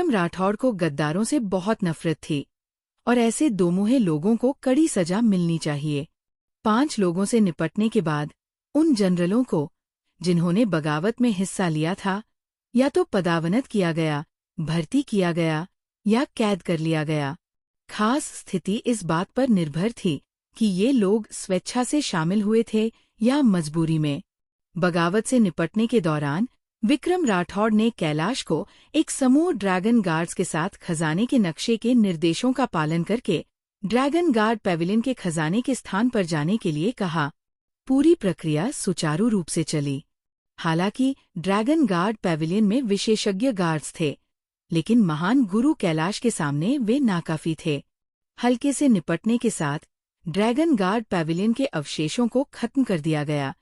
विक्रम राठौड़ को गद्दारों से बहुत नफरत थी और ऐसे दोमुहे लोगों को कड़ी सजा मिलनी चाहिए। 5 लोगों से निपटने के बाद उन जनरलों को, जिन्होंने बगावत में हिस्सा लिया था, या तो पदावनत किया गया, भर्ती किया गया या कैद कर लिया गया। खास स्थिति इस बात पर निर्भर थी कि ये लोग स्वेच्छा से शामिल हुए थे या मजबूरी में। बगावत से निपटने के दौरान विक्रम राठौड़ ने कैलाश को एक समूह ड्रैगन गार्ड्स के साथ खजाने के नक्शे के निर्देशों का पालन करके ड्रैगन गार्ड पैविलियन के खजाने के स्थान पर जाने के लिए कहा। पूरी प्रक्रिया सुचारू रूप से चली। हालांकि ड्रैगन गार्ड पैविलियन में विशेषज्ञ गार्ड्स थे, लेकिन महान गुरु कैलाश के सामने वे नाकाफी थे। हल्के से निपटने के साथ ड्रैगन गार्ड पैविलियन के अवशेषों को खत्म कर दिया गया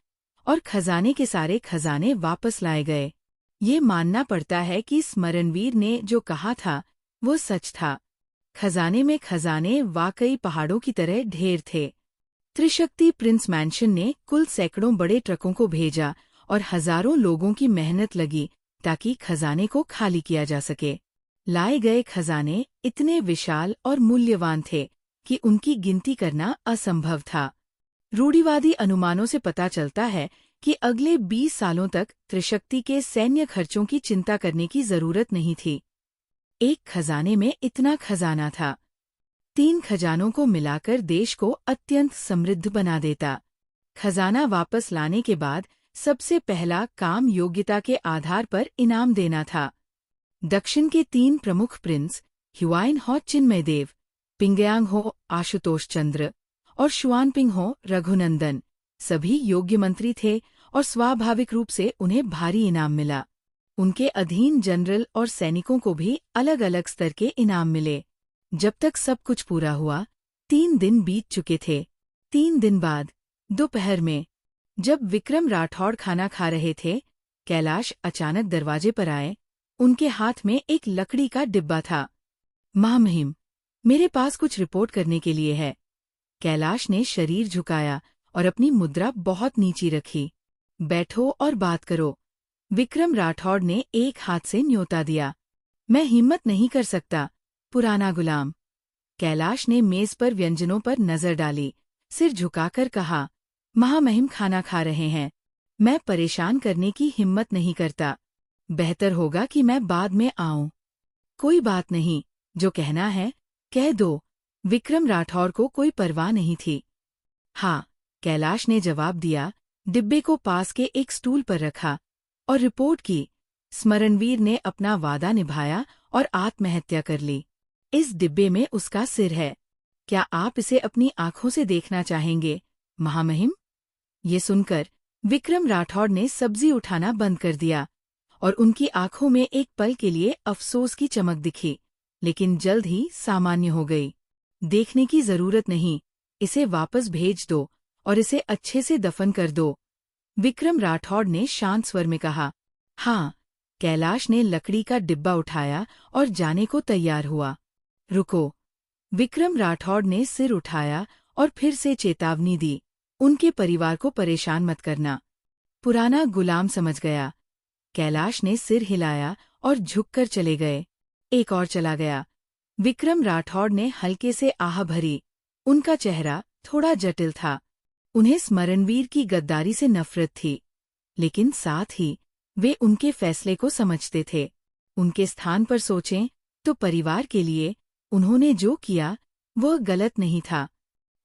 और खजाने के सारे खजाने वापस लाए गए। ये मानना पड़ता है कि स्मरणवीर ने जो कहा था वो सच था। खजाने में खजाने वाकई पहाड़ों की तरह ढेर थे। त्रिशक्ति प्रिंस मैंशन ने कुल सैकड़ों बड़े ट्रकों को भेजा और हजारों लोगों की मेहनत लगी ताकि खजाने को खाली किया जा सके। लाए गए खजाने इतने विशाल और मूल्यवान थे कि उनकी गिनती करना असंभव था। रूढ़िवादी अनुमानों से पता चलता है कि अगले 20 सालों तक त्रिशक्ति के सैन्य खर्चों की चिंता करने की जरूरत नहीं थी। एक खजाने में इतना खजाना था, 3 खजानों को मिलाकर देश को अत्यंत समृद्ध बना देता। खजाना वापस लाने के बाद सबसे पहला काम योग्यता के आधार पर इनाम देना था। दक्षिण के 3 प्रमुख प्रिंस ह्युआइन हो चिन्मयदेव, पिंगयांग हो आशुतोष चंद्र और शुआनपिंग हो रघुनंदन सभी योग्य मंत्री थे और स्वाभाविक रूप से उन्हें भारी इनाम मिला। उनके अधीन जनरल और सैनिकों को भी अलग अलग स्तर के इनाम मिले। जब तक सब कुछ पूरा हुआ 3 दिन बीत चुके थे। 3 दिन बाद दोपहर में जब विक्रम राठौड़ खाना खा रहे थे, कैलाश अचानक दरवाजे पर आए। उनके हाथ में एक लकड़ी का डिब्बा था। महामहिम, मेरे पास कुछ रिपोर्ट करने के लिए है। कैलाश ने शरीर झुकाया और अपनी मुद्रा बहुत नीची रखी। बैठो और बात करो, विक्रम राठौड़ ने एक हाथ से न्योता दिया। मैं हिम्मत नहीं कर सकता, पुराना गुलाम। कैलाश ने मेज पर व्यंजनों पर नजर डाली, सिर झुकाकर कहा, महामहिम खाना खा रहे हैं, मैं परेशान करने की हिम्मत नहीं करता। बेहतर होगा कि मैं बाद में आऊं। कोई बात नहीं, जो कहना है कह दो। विक्रम राठौड़ को कोई परवाह नहीं थी। हाँ, कैलाश ने जवाब दिया, डिब्बे को पास के एक स्टूल पर रखा और रिपोर्ट की। स्मरणवीर ने अपना वादा निभाया और आत्महत्या कर ली। इस डिब्बे में उसका सिर है। क्या आप इसे अपनी आंखों से देखना चाहेंगे, महामहिम? ये सुनकर विक्रम राठौड़ ने सब्जी उठाना बंद कर दिया और उनकी आंखों में एक पल के लिए अफसोस की चमक दिखी, लेकिन जल्द ही सामान्य हो गई। देखने की जरूरत नहीं, इसे वापस भेज दो और इसे अच्छे से दफन कर दो, विक्रम राठौड़ ने शांत स्वर में कहा। हाँ, कैलाश ने लकड़ी का डिब्बा उठाया और जाने को तैयार हुआ। रुको, विक्रम राठौड़ ने सिर उठाया और फिर से चेतावनी दी, उनके परिवार को परेशान मत करना। पुराना गुलाम समझ गया। कैलाश ने सिर हिलाया और झुककर चले गए। एक और चला गया। विक्रम राठौड़ ने हल्के से आह भरी। उनका चेहरा थोड़ा जटिल था। उन्हें स्मरणवीर की गद्दारी से नफरत थी, लेकिन साथ ही वे उनके फैसले को समझते थे। उनके स्थान पर सोचें तो परिवार के लिए उन्होंने जो किया वह गलत नहीं था।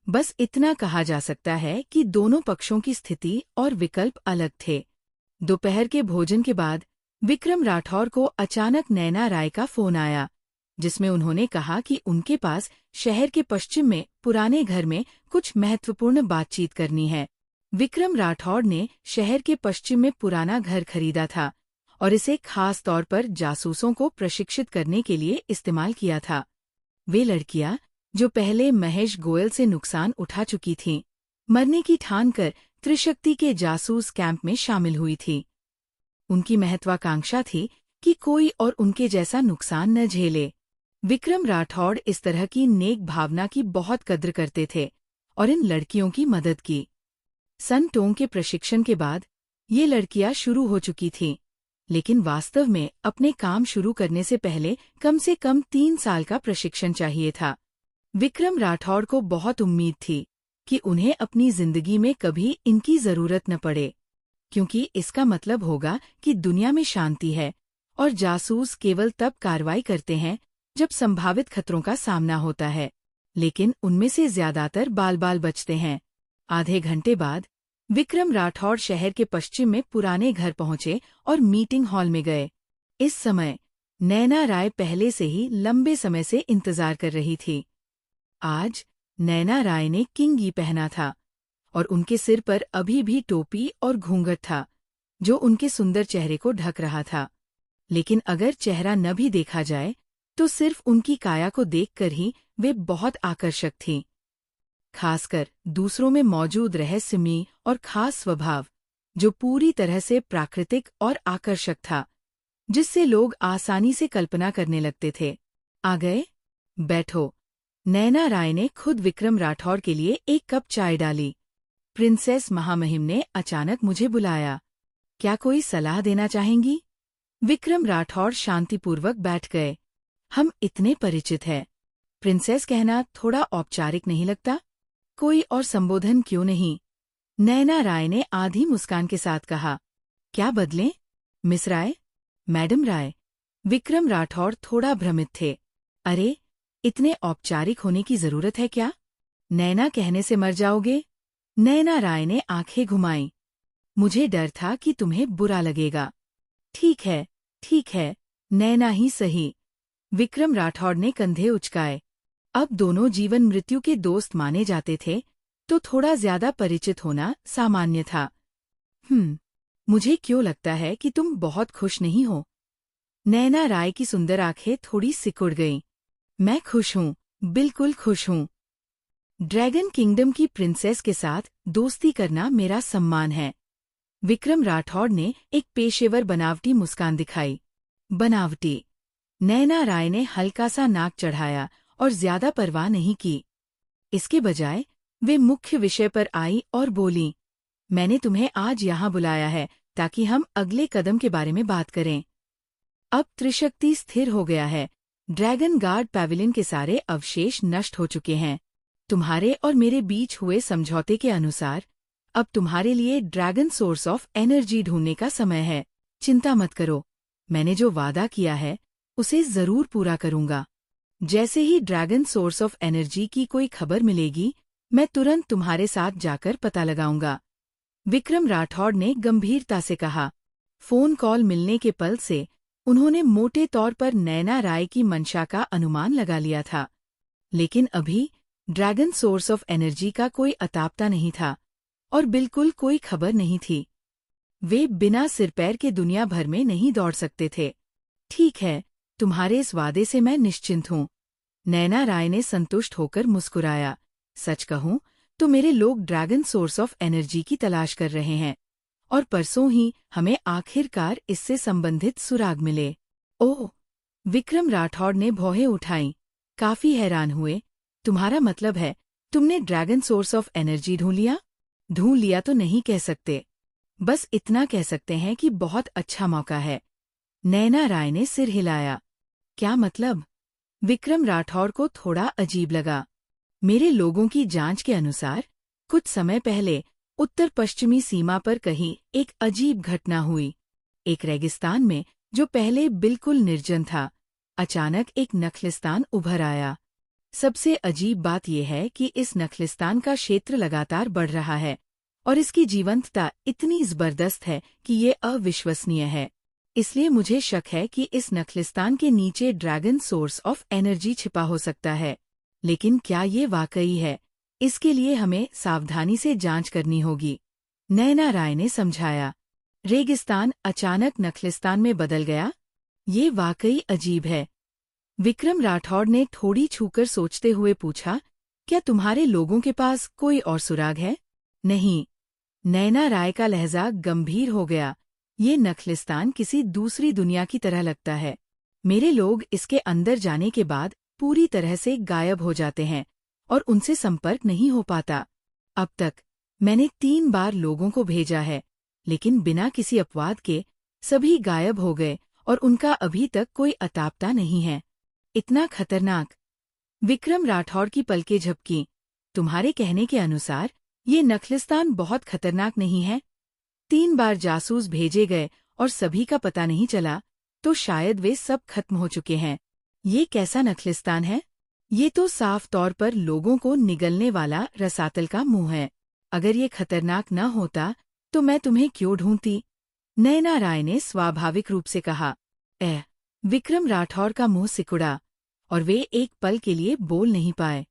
बस इतना कहा जा सकता है कि दोनों पक्षों की स्थिति और विकल्प अलग थे। दोपहर के भोजन के बाद विक्रम राठौड़ को अचानक नैना राय का फोन आया, जिसमें उन्होंने कहा कि उनके पास शहर के पश्चिम में पुराने घर में कुछ महत्वपूर्ण बातचीत करनी है। विक्रम राठौड़ ने शहर के पश्चिम में पुराना घर खरीदा था और इसे खास तौर पर जासूसों को प्रशिक्षित करने के लिए इस्तेमाल किया था। वे लड़कियां, जो पहले महेश गोयल से नुकसान उठा चुकी थीं, मरने की ठान कर त्रिशक्ति के जासूस कैंप में शामिल हुई थी। उनकी महत्वाकांक्षा थी कि कोई और उनके जैसा नुकसान न झेले। विक्रम राठौड़ इस तरह की नेक भावना की बहुत कद्र करते थे और इन लड़कियों की मदद की। सन टोंग के प्रशिक्षण के बाद ये लड़कियां शुरू हो चुकी थीं, लेकिन वास्तव में अपने काम शुरू करने से पहले कम से कम 3 साल का प्रशिक्षण चाहिए था। विक्रम राठौड़ को बहुत उम्मीद थी कि उन्हें अपनी जिंदगी में कभी इनकी जरूरत न पड़े, क्योंकि इसका मतलब होगा कि दुनिया में शांति है और जासूस केवल तब कार्रवाई करते हैं जब संभावित खतरों का सामना होता है। लेकिन उनमें से ज्यादातर बाल बाल बचते हैं। आधे घंटे बाद विक्रम राठौड़ शहर के पश्चिम में पुराने घर पहुंचे और मीटिंग हॉल में गए। इस समय नैना राय पहले से ही लंबे समय से इंतजार कर रही थी। आज नैना राय ने किंगी पहना था और उनके सिर पर अभी भी टोपी और घूंघट था, जो उनके सुंदर चेहरे को ढक रहा था। लेकिन अगर चेहरा न भी देखा जाए तो सिर्फ उनकी काया को देखकर ही वे बहुत आकर्षक थीं। खासकर दूसरों में मौजूद रहस्यमयी और खास स्वभाव, जो पूरी तरह से प्राकृतिक और आकर्षक था, जिससे लोग आसानी से कल्पना करने लगते थे। आ गए? बैठो। नैना राय ने खुद विक्रम राठौड़ के लिए एक कप चाय डाली। प्रिंसेस महामहिम ने अचानक मुझे बुलाया। क्या कोई सलाह देना चाहेंगी? विक्रम राठौड़ शांतिपूर्वक बैठ गए। हम इतने परिचित हैं। प्रिंसेस कहना थोड़ा औपचारिक नहीं लगता? कोई और संबोधन क्यों नहीं? नैना राय ने आधी मुस्कान के साथ कहा। क्या बदलें? मिस राय? मैडम राय? विक्रम राठौड़ थोड़ा भ्रमित थे। अरे, इतने औपचारिक होने की जरूरत है क्या? नैना कहने से मर जाओगे? नैना राय ने आंखें घुमाईं। मुझे डर था कि तुम्हें बुरा लगेगा। ठीक है, नैना ही सही। विक्रम राठौड़ ने कंधे उचकाए। अब दोनों जीवन मृत्यु के दोस्त माने जाते थे, तो थोड़ा ज्यादा परिचित होना सामान्य था। मुझे क्यों लगता है कि तुम बहुत खुश नहीं हो? नैना राय की सुंदर आंखें थोड़ी सिकुड़ गईं। मैं खुश हूँ, बिल्कुल खुश हूँ। ड्रैगन किंगडम की प्रिंसेस के साथ दोस्ती करना मेरा सम्मान है। विक्रम राठौड़ ने एक पेशेवर बनावटी मुस्कान दिखाई। बनावटी? नैना राय ने हल्का सा नाक चढ़ाया और ज्यादा परवाह नहीं की। इसके बजाय वे मुख्य विषय पर आई और बोलीं, मैंने तुम्हें आज यहाँ बुलाया है ताकि हम अगले कदम के बारे में बात करें। अब त्रिशक्ति स्थिर हो गया है। ड्रैगन गार्ड पैविलियन के सारे अवशेष नष्ट हो चुके हैं। तुम्हारे और मेरे बीच हुए समझौते के अनुसार अब तुम्हारे लिए ड्रैगन सोर्स ऑफ एनर्जी ढूंढने का समय है। चिंता मत करो, मैंने जो वादा किया है उसे जरूर पूरा करूंगा। जैसे ही ड्रैगन सोर्स ऑफ एनर्जी की कोई खबर मिलेगी, मैं तुरंत तुम्हारे साथ जाकर पता लगाऊंगा। विक्रम राठौड़ ने गंभीरता से कहा। फोन कॉल मिलने के पल से उन्होंने मोटे तौर पर नैना राय की मंशा का अनुमान लगा लिया था, लेकिन अभी ड्रैगन सोर्स ऑफ एनर्जी का कोई अतापता नहीं था और बिल्कुल कोई खबर नहीं थी। वे बिना सिर पैर के दुनिया भर में नहीं दौड़ सकते थे। ठीक है, तुम्हारे इस वादे से मैं निश्चिंत हूँ। नैना राय ने संतुष्ट होकर मुस्कुराया। सच कहूँ तो मेरे लोग ड्रैगन सोर्स ऑफ एनर्जी की तलाश कर रहे हैं और परसों ही हमें आखिरकार इससे संबंधित सुराग मिले। ओह! विक्रम राठौड़ ने भौहें उठाईं। काफी हैरान हुए। तुम्हारा मतलब है तुमने ड्रैगन सोर्स ऑफ एनर्जी ढूंढ लिया? ढूंढ लिया तो नहीं कह सकते, बस इतना कह सकते हैं कि बहुत अच्छा मौका है। नैना राय ने सिर हिलाया। क्या मतलब? विक्रम राठौड़ को थोड़ा अजीब लगा। मेरे लोगों की जांच के अनुसार कुछ समय पहले उत्तर पश्चिमी सीमा पर कहीं एक अजीब घटना हुई। एक रेगिस्तान में जो पहले बिल्कुल निर्जन था, अचानक एक नखलिस्तान उभर आया। सबसे अजीब बात यह है कि इस नखलिस्तान का क्षेत्र लगातार बढ़ रहा है और इसकी जीवंतता इतनी जबरदस्त है कि ये अविश्वसनीय है। इसलिए मुझे शक है कि इस नखलिस्तान के नीचे ड्रैगन सोर्स ऑफ एनर्जी छिपा हो सकता है। लेकिन क्या ये वाकई है? इसके लिए हमें सावधानी से जांच करनी होगी, नैना राय ने समझाया। रेगिस्तान अचानक नखलिस्तान में बदल गया? ये वाकई अजीब है। विक्रम राठौड़ ने थोड़ी छूकर सोचते हुए पूछा, क्या तुम्हारे लोगों के पास कोई और सुराग है? नहीं। नैना राय का लहजा गंभीर हो गया। ये नखलिस्तान किसी दूसरी दुनिया की तरह लगता है। मेरे लोग इसके अंदर जाने के बाद पूरी तरह से गायब हो जाते हैं और उनसे संपर्क नहीं हो पाता। अब तक मैंने 3 बार लोगों को भेजा है, लेकिन बिना किसी अपवाद के सभी गायब हो गए और उनका अभी तक कोई अतापता नहीं है। इतना खतरनाक। विक्रम राठौड़ की पलकें झपकीं। तुम्हारे कहने के अनुसार ये नखलिस्तान बहुत खतरनाक नहीं है? 3 बार जासूस भेजे गए और सभी का पता नहीं चला, तो शायद वे सब खत्म हो चुके हैं। ये कैसा नखलिस्तान है? ये तो साफ तौर पर लोगों को निगलने वाला रसातल का मुंह है। अगर ये खतरनाक न होता तो मैं तुम्हें क्यों ढूंढती? नयना राय ने स्वाभाविक रूप से कहा। विक्रम राठौर का मुंह सिकुड़ा और वे एक पल के लिए बोल नहीं पाए।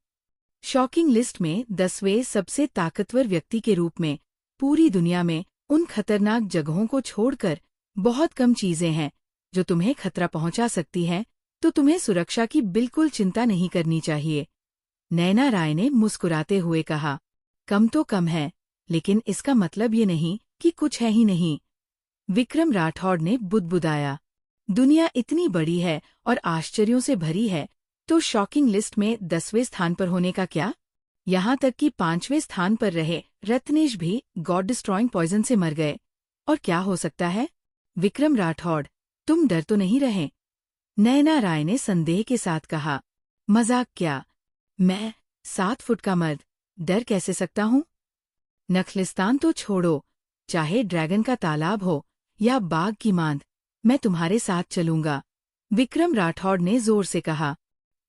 शॉकिंग लिस्ट में 10वें सबसे ताकतवर व्यक्ति के रूप में पूरी दुनिया में उन खतरनाक जगहों को छोड़कर बहुत कम चीजें हैं जो तुम्हें खतरा पहुंचा सकती हैं, तो तुम्हें सुरक्षा की बिल्कुल चिंता नहीं करनी चाहिए। नयना राय ने मुस्कुराते हुए कहा। कम तो कम है, लेकिन इसका मतलब ये नहीं कि कुछ है ही नहीं। विक्रम राठौड़ ने बुदबुदाया। दुनिया इतनी बड़ी है और आश्चर्यों से भरी है, तो शॉकिंग लिस्ट में 10वें स्थान पर होने का क्या? यहाँ तक कि 5वें स्थान पर रहे रत्नेश भी गॉड डिस्ट्रॉइंग पॉइजन से मर गए। और क्या हो सकता है? विक्रम राठौड़, तुम डर तो नहीं रहे? नयना राय ने संदेह के साथ कहा। मजाक क्या? मैं 7 फुट का मर्द डर कैसे सकता हूँ? नखलिस्तान तो छोड़ो, चाहे ड्रैगन का तालाब हो या बाघ की मांद, मैं तुम्हारे साथ चलूंगा, विक्रम राठौड़ ने जोर से कहा।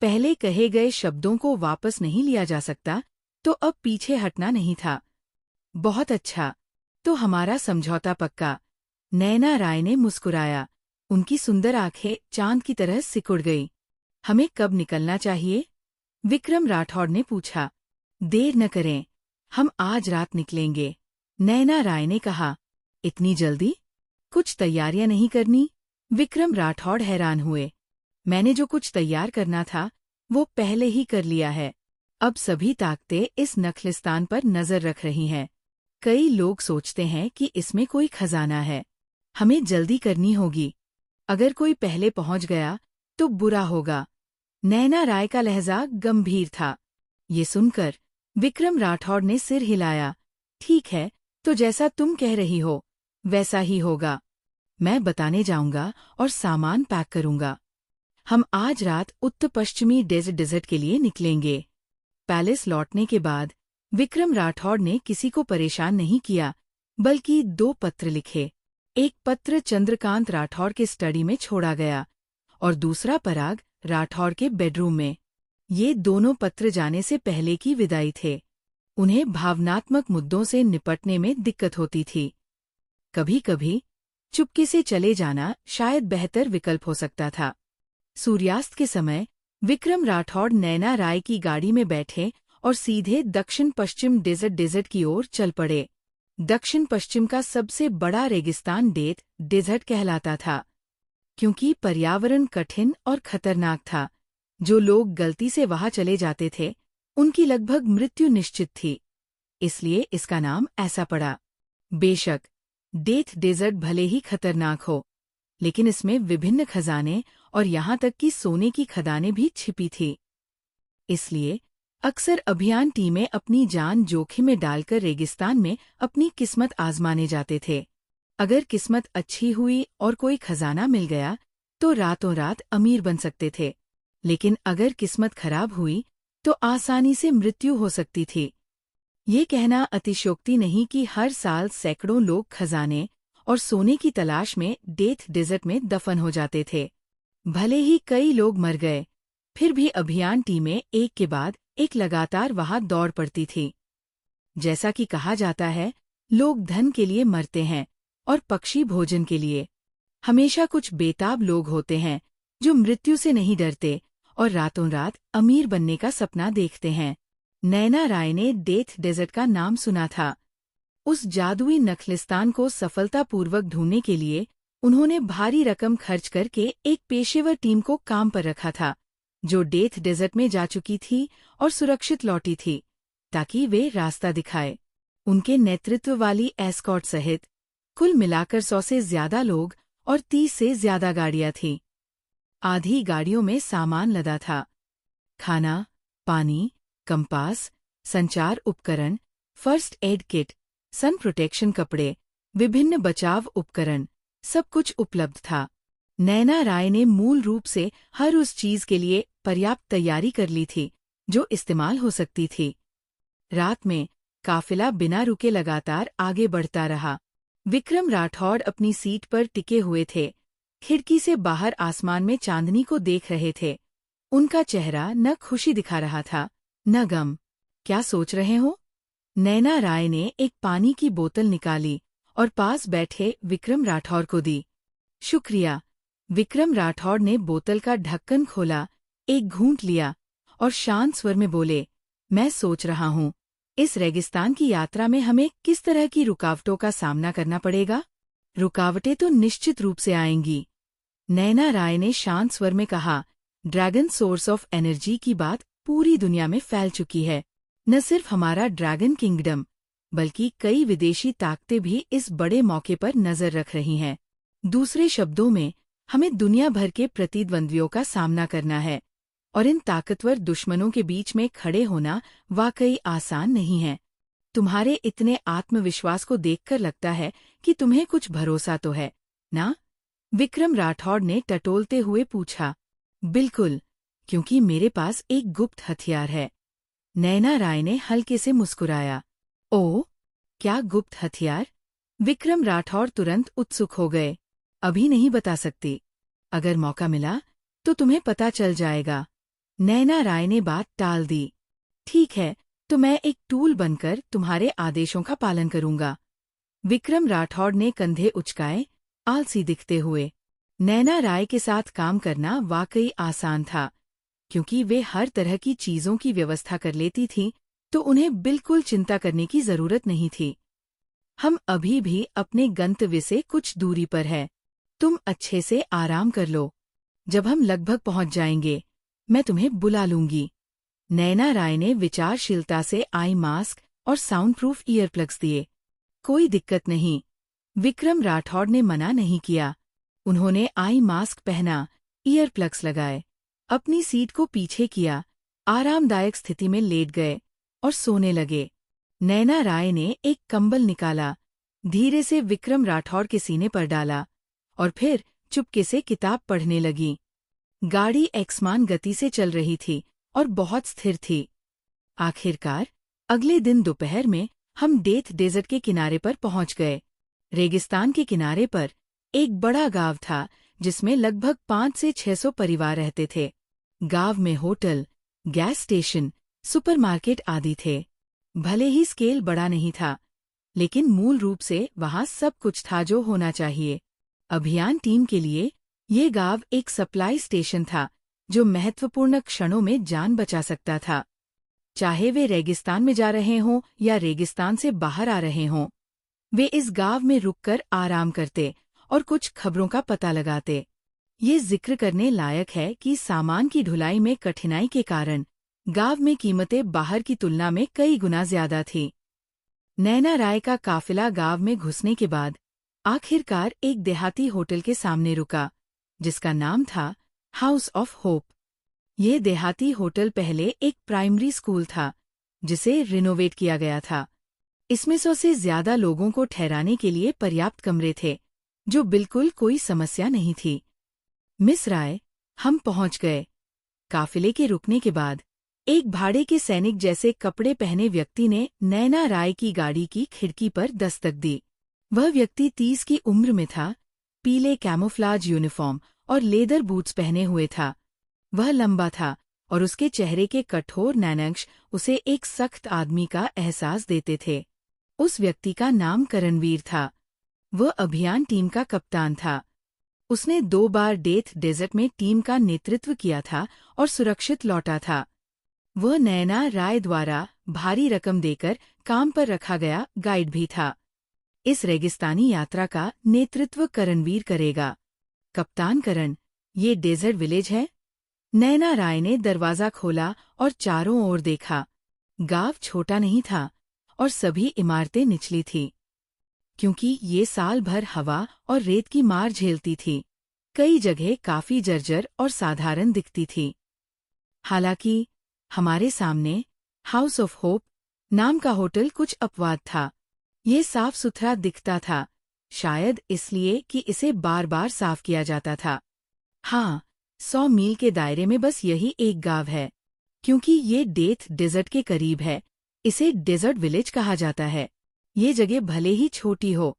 पहले कहे गए शब्दों को वापस नहीं लिया जा सकता, तो अब पीछे हटना नहीं था। बहुत अच्छा, तो हमारा समझौता पक्का। नयना राय ने मुस्कुराया। उनकी सुंदर आंखें चांद की तरह सिकुड़ गई। हमें कब निकलना चाहिए? विक्रम राठौड़ ने पूछा। देर न करें, हम आज रात निकलेंगे, नयना राय ने कहा। इतनी जल्दी? कुछ तैयारियां नहीं करनी? विक्रम राठौड़ हैरान हुए। मैंने जो कुछ तैयार करना था वो पहले ही कर लिया है। अब सभी ताकतें इस नखलिस्तान पर नजर रख रही हैं। कई लोग सोचते हैं कि इसमें कोई खजाना है। हमें जल्दी करनी होगी। अगर कोई पहले पहुंच गया तो बुरा होगा। नयना राय का लहजा गंभीर था। ये सुनकर विक्रम राठौड़ ने सिर हिलाया। ठीक है, तो जैसा तुम कह रही हो वैसा ही होगा। मैं बताने जाऊंगा और सामान पैक करूंगा। हम आज रात उत्तर पश्चिमी डेजर्ट के लिए निकलेंगे। पैलेस लौटने के बाद विक्रम राठौड़ ने किसी को परेशान नहीं किया, बल्कि 2 पत्र लिखे। एक पत्र चंद्रकांत राठौड़ के स्टडी में छोड़ा गया और दूसरा पराग राठौड़ के बेडरूम में। ये दोनों पत्र जाने से पहले की विदाई थे। उन्हें भावनात्मक मुद्दों से निपटने में दिक्कत होती थी। कभी कभी चुपके से चले जाना शायद बेहतर विकल्प हो सकता था। सूर्यास्त के समय विक्रम राठौड़ नयना राय की गाड़ी में बैठे और सीधे दक्षिण पश्चिम डेजर्ट की ओर चल पड़े। दक्षिण पश्चिम का सबसे बड़ा रेगिस्तान डेजर्ट कहलाता था, क्योंकि पर्यावरण कठिन और खतरनाक था। जो लोग गलती से वहां चले जाते थे, उनकी लगभग मृत्यु निश्चित थी। इसलिए इसका नाम ऐसा पड़ा। बेशक डेजर्ट भले ही खतरनाक हो, लेकिन इसमें विभिन्न खजाने और यहाँ तक कि सोने की खदानें भी छिपी थी। इसलिए अक्सर अभियान टीमें अपनी जान जोखिम में डालकर रेगिस्तान में अपनी किस्मत आजमाने जाते थे। अगर किस्मत अच्छी हुई और कोई खजाना मिल गया तो रातों रात अमीर बन सकते थे, लेकिन अगर किस्मत खराब हुई तो आसानी से मृत्यु हो सकती थी। ये कहना अतिशयोक्ति नहीं कि हर साल सैकड़ों लोग खजाने और सोने की तलाश में डेजर्ट में दफन हो जाते थे। भले ही कई लोग मर गए, फिर भी अभियान टीमें एक के बाद एक लगातार वहां दौड़ पड़ती थी। जैसा कि कहा जाता है, लोग धन के लिए मरते हैं और पक्षी भोजन के लिए। हमेशा कुछ बेताब लोग होते हैं जो मृत्यु से नहीं डरते और रातों रात अमीर बनने का सपना देखते हैं। नयना राय ने डेजर्ट का नाम सुना था। उस जादुई नखलिस्तान को सफलतापूर्वक ढूंढने के लिए उन्होंने भारी रकम खर्च करके एक पेशेवर टीम को काम पर रखा था, जो डेजर्ट में जा चुकी थी और सुरक्षित लौटी थी, ताकि वे रास्ता दिखाए। उनके नेतृत्व वाली एस्कॉर्ट सहित कुल मिलाकर 100 से ज्यादा लोग और 30 से ज्यादा गाड़ियां थीं। आधी गाड़ियों में सामान लदा था। खाना, पानी, कंपास, संचार उपकरण, first aid kit, sun protection कपड़े, विभिन्न बचाव उपकरण, सब कुछ उपलब्ध था। नैना राय ने मूल रूप से हर उस चीज के लिए पर्याप्त तैयारी कर ली थी जो इस्तेमाल हो सकती थी। रात में काफिला बिना रुके लगातार आगे बढ़ता रहा। विक्रम राठौड़ अपनी सीट पर टिके हुए थे, खिड़की से बाहर आसमान में चांदनी को देख रहे थे। उनका चेहरा न खुशी दिखा रहा था, न गम। क्या सोच रहे हो? नैना राय ने एक पानी की बोतल निकाली और पास बैठे विक्रम राठौड़ को दी। शुक्रिया। विक्रम राठौड़ ने बोतल का ढक्कन खोला, एक घूंट लिया और शांत स्वर में बोले, मैं सोच रहा हूँ, इस रेगिस्तान की यात्रा में हमें किस तरह की रुकावटों का सामना करना पड़ेगा? रुकावटें तो निश्चित रूप से आएंगी। नैना राय ने शांत स्वर में कहा, ड्रैगन सोर्स ऑफ एनर्जी की बात पूरी दुनिया में फैल चुकी है। न सिर्फ हमारा ड्रैगन किंगडम, बल्कि कई विदेशी ताकतें भी इस बड़े मौके पर नजर रख रही हैं। दूसरे शब्दों में, हमें दुनिया भर के प्रतिद्वंद्वियों का सामना करना है, और इन ताकतवर दुश्मनों के बीच में खड़े होना वाकई आसान नहीं है। तुम्हारे इतने आत्मविश्वास को देखकर लगता है कि तुम्हें कुछ भरोसा तो है, ना? विक्रम राठौड़ ने टटोलते हुए पूछा। बिल्कुल, क्योंकि मेरे पास एक गुप्त हथियार है। नैना राय ने हल्के से मुस्कुराया। ओह, क्या गुप्त हथियार? विक्रम राठौड़ तुरंत उत्सुक हो गए। अभी नहीं बता सकती। अगर मौका मिला तो तुम्हें पता चल जाएगा। नैना राय ने बात टाल दी। ठीक है, तो मैं एक टूल बनकर तुम्हारे आदेशों का पालन करूंगा। विक्रम राठौड़ ने कंधे उचकाए, आलसी दिखते हुए। नैना राय के साथ काम करना वाकई आसान था, क्योंकि वे हर तरह की चीजों की व्यवस्था कर लेती थीं, तो उन्हें बिल्कुल चिंता करने की जरूरत नहीं थी। हम अभी भी अपने गंतव्य से कुछ दूरी पर है। तुम अच्छे से आराम कर लो। जब हम लगभग पहुंच जाएंगे, मैं तुम्हें बुला लूंगी। नैना राय ने विचारशीलता से आई मास्क और साउंड प्रूफ ईयर प्लग्स दिए। कोई दिक्कत नहीं। विक्रम राठौड़ ने मना नहीं किया। उन्होंने आई मास्क पहना, ईयर प्लग्स लगाए, अपनी सीट को पीछे किया, आरामदायक स्थिति में लेट गए और सोने लगे। नैना राय ने एक कंबल निकाला, धीरे से विक्रम राठौड़ के सीने पर डाला और फिर चुपके से किताब पढ़ने लगी। गाड़ी एक्समान गति से चल रही थी और बहुत स्थिर थी। आखिरकार अगले दिन दोपहर में हम डेथ डेजर्ट के किनारे पर पहुंच गए। रेगिस्तान के किनारे पर एक बड़ा गांव था जिसमें लगभग 500 से 600 परिवार रहते थे। गांव में होटल, गैस स्टेशन, सुपरमार्केट आदि थे। भले ही स्केल बड़ा नहीं था, लेकिन मूल रूप से वहां सब कुछ था जो होना चाहिए। अभियान टीम के लिए ये गांव एक सप्लाई स्टेशन था जो महत्वपूर्ण क्षणों में जान बचा सकता था। चाहे वे रेगिस्तान में जा रहे हों या रेगिस्तान से बाहर आ रहे हों, वे इस गांव में रुककर आराम करते और कुछ खबरों का पता लगाते। ये जिक्र करने लायक है कि सामान की ढुलाई में कठिनाई के कारण गांव में कीमतें बाहर की तुलना में कई गुना ज्यादा थी। नैना राय का काफिला गांव में घुसने के बाद आखिरकार एक देहाती होटल के सामने रुका, जिसका नाम था हाउस ऑफ होप। ये देहाती होटल पहले एक प्राइमरी स्कूल था, जिसे रिनोवेट किया गया था। इसमें 100 से ज्यादा लोगों को ठहराने के लिए पर्याप्त कमरे थे, जो बिल्कुल कोई समस्या नहीं थी। मिस राय, हम पहुंच गए। काफिले के रुकने के बाद एक भाड़े के सैनिक जैसे कपड़े पहने व्यक्ति ने नैना राय की गाड़ी की खिड़की पर दस्तक दी। वह व्यक्ति 30 की उम्र में था, पीले कैमोफ्लाज यूनिफॉर्म और लेदर बूट्स पहने हुए था। वह लंबा था और उसके चेहरे के कठोर नैनक्श उसे एक सख्त आदमी का एहसास देते थे। उस व्यक्ति का नाम करणवीर था। वह अभियान टीम का कप्तान था। उसने 2 बार डेथ डेजर्ट में टीम का नेतृत्व किया था और सुरक्षित लौटा था। वह नैना राय द्वारा भारी रकम देकर काम पर रखा गया गाइड भी था। इस रेगिस्तानी यात्रा का नेतृत्व करणवीर करेगा। कप्तान करण, ये डेजर्ट विलेज है? नैना राय ने दरवाजा खोला और चारों ओर देखा। गांव छोटा नहीं था और सभी इमारतें निचली थीं, क्योंकि ये साल भर हवा और रेत की मार झेलती थी। कई जगह काफी जर्जर और साधारण दिखती थी। हालांकि हमारे सामने हाउस ऑफ होप नाम का होटल कुछ अपवाद था। ये साफ सुथरा दिखता था, शायद इसलिए कि इसे बार बार साफ किया जाता था। हाँ, 100 मील के दायरे में बस यही एक गांव है। क्योंकि ये डेथ डेजर्ट के करीब है, इसे डेजर्ट विलेज कहा जाता है। ये जगह भले ही छोटी हो,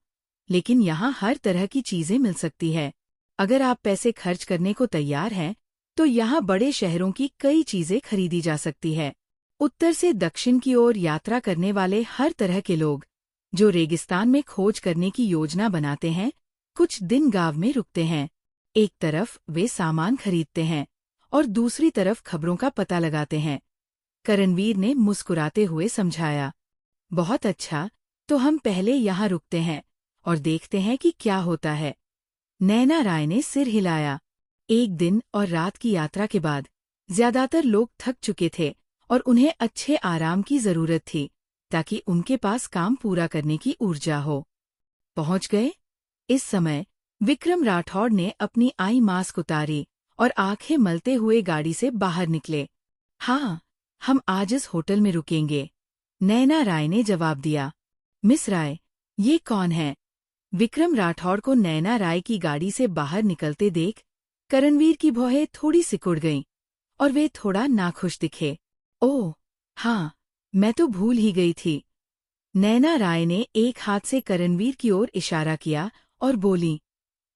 लेकिन यहाँ हर तरह की चीजें मिल सकती है। अगर आप पैसे खर्च करने को तैयार हैं, तो यहाँ बड़े शहरों की कई चीजें खरीदी जा सकती है। उत्तर से दक्षिण की ओर यात्रा करने वाले हर तरह के लोग, जो रेगिस्तान में खोज करने की योजना बनाते हैं, कुछ दिन गांव में रुकते हैं। एक तरफ वे सामान खरीदते हैं और दूसरी तरफ खबरों का पता लगाते हैं। करणवीर ने मुस्कुराते हुए समझाया। बहुत अच्छा, तो हम पहले यहाँ रुकते हैं और देखते हैं कि क्या होता है। नैना राय ने सिर हिलाया। एक दिन और रात की यात्रा के बाद ज्यादातर लोग थक चुके थे और उन्हें अच्छे आराम की जरूरत थी, ताकि उनके पास काम पूरा करने की ऊर्जा हो। पहुंच गए? इस समय विक्रम राठौड़ ने अपनी आई मास्क उतारी और आंखें मलते हुए गाड़ी से बाहर निकले। हाँ, हम आज इस होटल में रुकेंगे, नैना राय ने जवाब दिया। मिस राय, ये कौन है? विक्रम राठौड़ को नैना राय की गाड़ी से बाहर निकलते देख करणवीर की भौहें थोड़ी सिकुड़ गईं और वे थोड़ा नाखुश दिखे। ओह, हाँ, मैं तो भूल ही गई थी। नैना राय ने एक हाथ से करणवीर की ओर इशारा किया और बोली,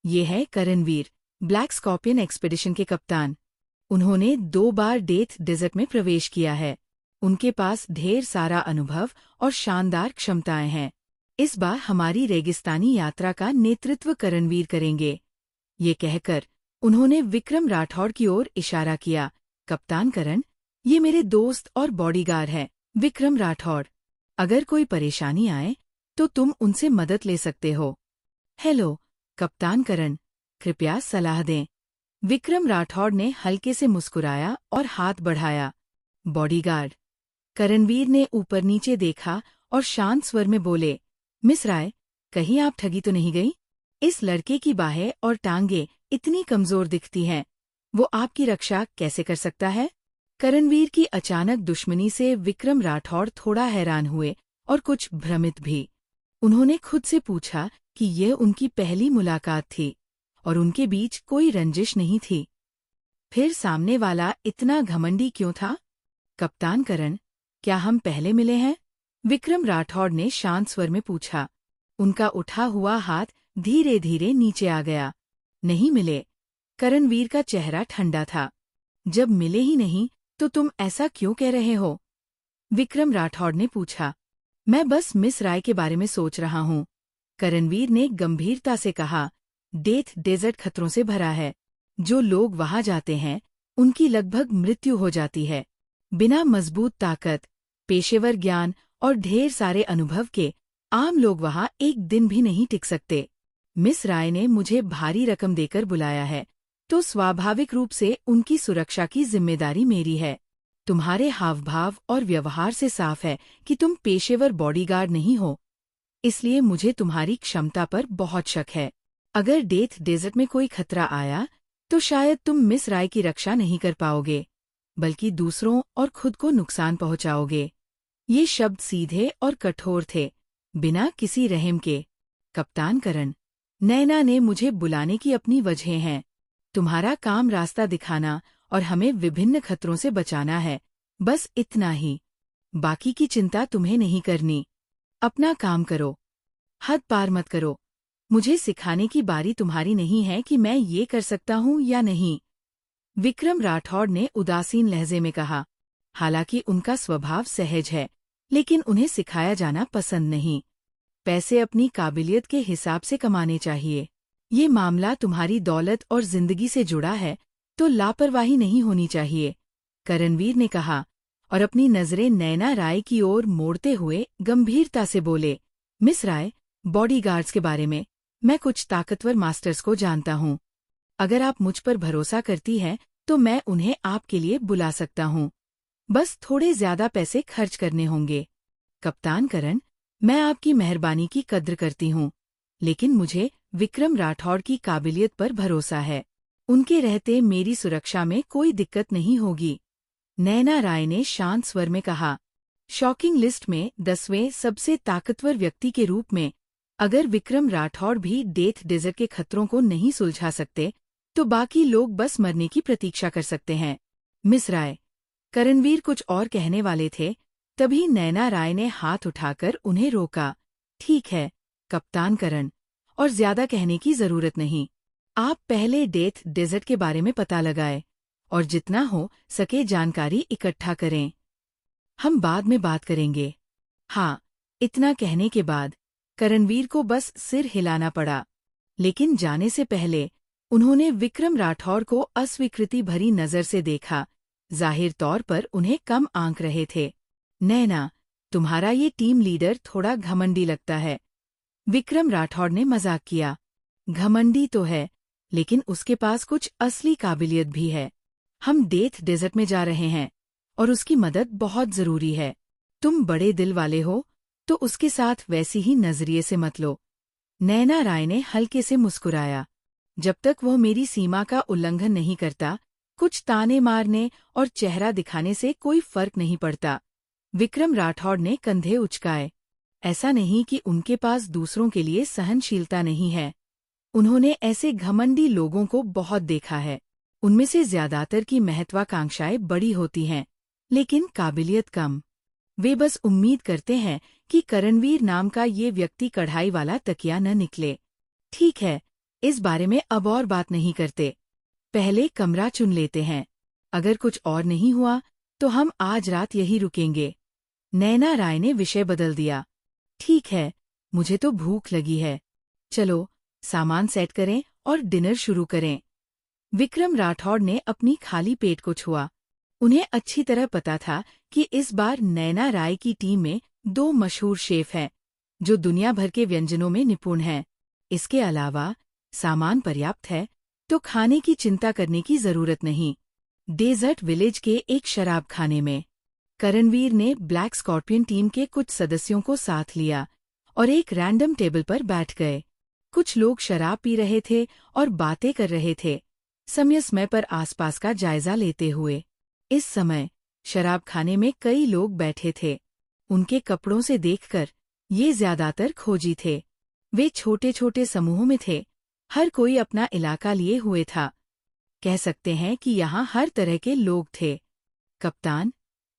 ये है करणवीर, ब्लैक स्कॉर्पियन एक्सपीडिशन के कप्तान। उन्होंने 2 बार डेथ डेजर्ट में प्रवेश किया है। उनके पास ढेर सारा अनुभव और शानदार क्षमताएं हैं। इस बार हमारी रेगिस्तानी यात्रा का नेतृत्व करणवीर करेंगे। ये कहकर उन्होंने विक्रम राठौड़ की ओर इशारा किया। कप्तान करण, ये मेरे दोस्त और बॉडीगार्ड हैं, विक्रम राठौड़। अगर कोई परेशानी आए तो तुम उनसे मदद ले सकते हो। हेलो, कप्तान करण, कृपया सलाह दें। विक्रम राठौड़ ने हल्के से मुस्कुराया और हाथ बढ़ाया। बॉडीगार्ड। करणवीर ने ऊपर नीचे देखा और शांत स्वर में बोले, मिस राय, कहीं आप ठगी तो नहीं गई? इस लड़के की बाहें और टांगें इतनी कमजोर दिखती हैं, वो आपकी रक्षा कैसे कर सकता है? करणवीर की अचानक दुश्मनी से विक्रम राठौड़ थोड़ा हैरान हुए और कुछ भ्रमित भी। उन्होंने खुद से पूछा कि यह उनकी पहली मुलाकात थी और उनके बीच कोई रंजिश नहीं थी। फिर सामने वाला इतना घमंडी क्यों था? कप्तान करण, क्या हम पहले मिले हैं? विक्रम राठौड़ ने शांत स्वर में पूछा। उनका उठा हुआ हाथ धीरे धीरे नीचे आ गया। नहीं मिले। करणवीर का चेहरा ठंडा था। जब मिले ही नहीं तो तुम ऐसा क्यों कह रहे हो? विक्रम राठौड़ ने पूछा। मैं बस मिस राय के बारे में सोच रहा हूँ, करणवीर ने गंभीरता से कहा। डेथ डेजर्ट खतरों से भरा है। जो लोग वहां जाते हैं उनकी लगभग मृत्यु हो जाती है। बिना मजबूत ताकत, पेशेवर ज्ञान और ढेर सारे अनुभव के आम लोग वहां एक दिन भी नहीं टिक सकते। मिस राय ने मुझे भारी रकम देकर बुलाया है, तो स्वाभाविक रूप से उनकी सुरक्षा की जिम्मेदारी मेरी है। तुम्हारे हावभाव और व्यवहार से साफ है कि तुम पेशेवर बॉडीगार्ड नहीं हो, इसलिए मुझे तुम्हारी क्षमता पर बहुत शक है। अगर डेथ डेजर्ट में कोई खतरा आया तो शायद तुम मिस राय की रक्षा नहीं कर पाओगे, बल्कि दूसरों और खुद को नुकसान पहुंचाओगे। ये शब्द सीधे और कठोर थे, बिना किसी रहम के। कप्तान करण, नैना ने मुझे बुलाने की अपनी वजह हैं। तुम्हारा काम रास्ता दिखाना और हमें विभिन्न खतरों से बचाना है, बस इतना ही। बाकी की चिंता तुम्हें नहीं करनी। अपना काम करो, हद पार मत करो। मुझे सिखाने की बारी तुम्हारी नहीं है कि मैं ये कर सकता हूँ या नहीं, विक्रम राठौड़ ने उदासीन लहजे में कहा। हालांकि उनका स्वभाव सहज है, लेकिन उन्हें सिखाया जाना पसंद नहीं। पैसे अपनी काबिलियत के हिसाब से कमाने चाहिए। ये मामला तुम्हारी दौलत और जिंदगी से जुड़ा है, तो लापरवाही नहीं होनी चाहिए, करणवीर ने कहा और अपनी नजरें नैना राय की ओर मोड़ते हुए गंभीरता से बोले। मिस राय, बॉडीगार्ड्स के बारे में मैं कुछ ताकतवर मास्टर्स को जानता हूँ। अगर आप मुझ पर भरोसा करती हैं तो मैं उन्हें आपके लिए बुला सकता हूँ। बस थोड़े ज्यादा पैसे खर्च करने होंगे। कप्तान करण, मैं आपकी मेहरबानी की कद्र करती हूँ, लेकिन मुझे विक्रम राठौड़ की काबिलियत पर भरोसा है। उनके रहते मेरी सुरक्षा में कोई दिक्कत नहीं होगी, नैना राय ने शांत स्वर में कहा। शॉकिंग लिस्ट में 10वें सबसे ताकतवर व्यक्ति के रूप में अगर विक्रम राठौड़ भी डेथ डेजर्ट के खतरों को नहीं सुलझा सकते, तो बाकी लोग बस मरने की प्रतीक्षा कर सकते हैं। मिस राय, करणवीर कुछ और कहने वाले थे, तभी नैना राय ने हाथ उठाकर उन्हें रोका। ठीक है, कप्तान करण, और ज्यादा कहने की जरूरत नहीं। आप पहले डेथ डेजर्ट के बारे में पता लगाए और जितना हो सके जानकारी इकट्ठा करें। हम बाद में बात करेंगे। हाँ, इतना कहने के बाद करणवीर को बस सिर हिलाना पड़ा, लेकिन जाने से पहले उन्होंने विक्रम राठौड़ को अस्वीकृति भरी नजर से देखा। जाहिर तौर पर उन्हें कम आंक रहे थे। नैना, तुम्हारा ये टीम लीडर थोड़ा घमंडी लगता है। विक्रम राठौड़ ने मजाक किया। घमंडी तो है, लेकिन उसके पास कुछ असली काबिलियत भी है। हम डेथ डेजर्ट में जा रहे हैं और उसकी मदद बहुत जरूरी है। तुम बड़े दिल वाले हो, तो उसके साथ वैसी ही नजरिए से मत लो। नैना राय ने हल्के से मुस्कुराया। जब तक वह मेरी सीमा का उल्लंघन नहीं करता, कुछ ताने मारने और चेहरा दिखाने से कोई फर्क नहीं पड़ता। विक्रम राठौड़ ने कंधे उचकाए। ऐसा नहीं कि उनके पास दूसरों के लिए सहनशीलता नहीं है। उन्होंने ऐसे घमंडी लोगों को बहुत देखा है। उनमें से ज्यादातर की महत्वाकांक्षाएं बड़ी होती हैं, लेकिन काबिलियत कम। वे बस उम्मीद करते हैं कि करणवीर नाम का ये व्यक्ति कढ़ाई वाला तकिया न निकले। ठीक है, इस बारे में अब और बात नहीं करते। पहले कमरा चुन लेते हैं। अगर कुछ और नहीं हुआ तो हम आज रात यहीं रुकेंगे। नैना राय ने विषय बदल दिया। ठीक है, मुझे तो भूख लगी है। चलो, सामान सेट करें और डिनर शुरू करें। विक्रम राठौड़ ने अपनी खाली पेट को छुआ। उन्हें अच्छी तरह पता था कि इस बार नैना राय की टीम में 2 मशहूर शेफ हैं, जो दुनिया भर के व्यंजनों में निपुण हैं। इसके अलावा सामान पर्याप्त है, तो खाने की चिंता करने की जरूरत नहीं। डेजर्ट विलेज के एक शराब खाने में करणवीर ने ब्लैक स्कॉर्पियन टीम के कुछ सदस्यों को साथ लिया और एक रैंडम टेबल पर बैठ गए। कुछ लोग शराब पी रहे थे और बातें कर रहे थे, समय समय पर आसपास का जायजा लेते हुए। इस समय शराब खाने में कई लोग बैठे थे। उनके कपड़ों से देखकर ये ज्यादातर खोजी थे। वे छोटे छोटे समूहों में थे, हर कोई अपना इलाका लिए हुए था। कह सकते हैं कि यहाँ हर तरह के लोग थे। कप्तान,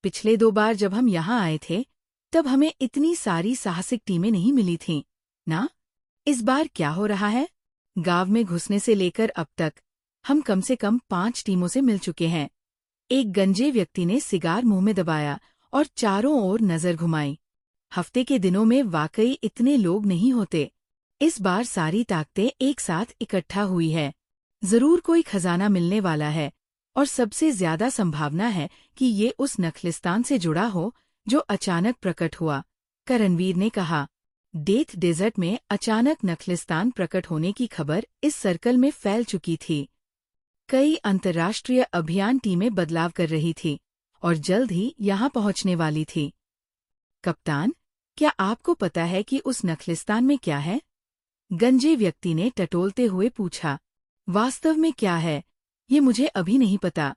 पिछले 2 बार जब हम यहाँ आए थे, तब हमें इतनी सारी साहसिक टीमें नहीं मिली थीं, ना? इस बार क्या हो रहा है? गांव में घुसने से लेकर अब तक हम कम से कम 5 टीमों से मिल चुके हैं। एक गंजे व्यक्ति ने सिगार मुंह में दबाया और चारों ओर नजर घुमाई। हफ्ते के दिनों में वाकई इतने लोग नहीं होते। इस बार सारी ताकतें एक साथ इकट्ठा हुई है। जरूर कोई खजाना मिलने वाला है, और सबसे ज्यादा संभावना है कि ये उस नखलिस्तान से जुड़ा हो जो अचानक प्रकट हुआ, करणवीर ने कहा। डेथ डेजर्ट में अचानक नखलिस्तान प्रकट होने की खबर इस सर्कल में फैल चुकी थी। कई अंतर्राष्ट्रीय अभियान टीमें बदलाव कर रही थी और जल्द ही यहाँ पहुँचने वाली थी। कप्तान, क्या आपको पता है कि उस नखलिस्तान में क्या है? गंजे व्यक्ति ने टटोलते हुए पूछा। वास्तव में क्या है, ये मुझे अभी नहीं पता,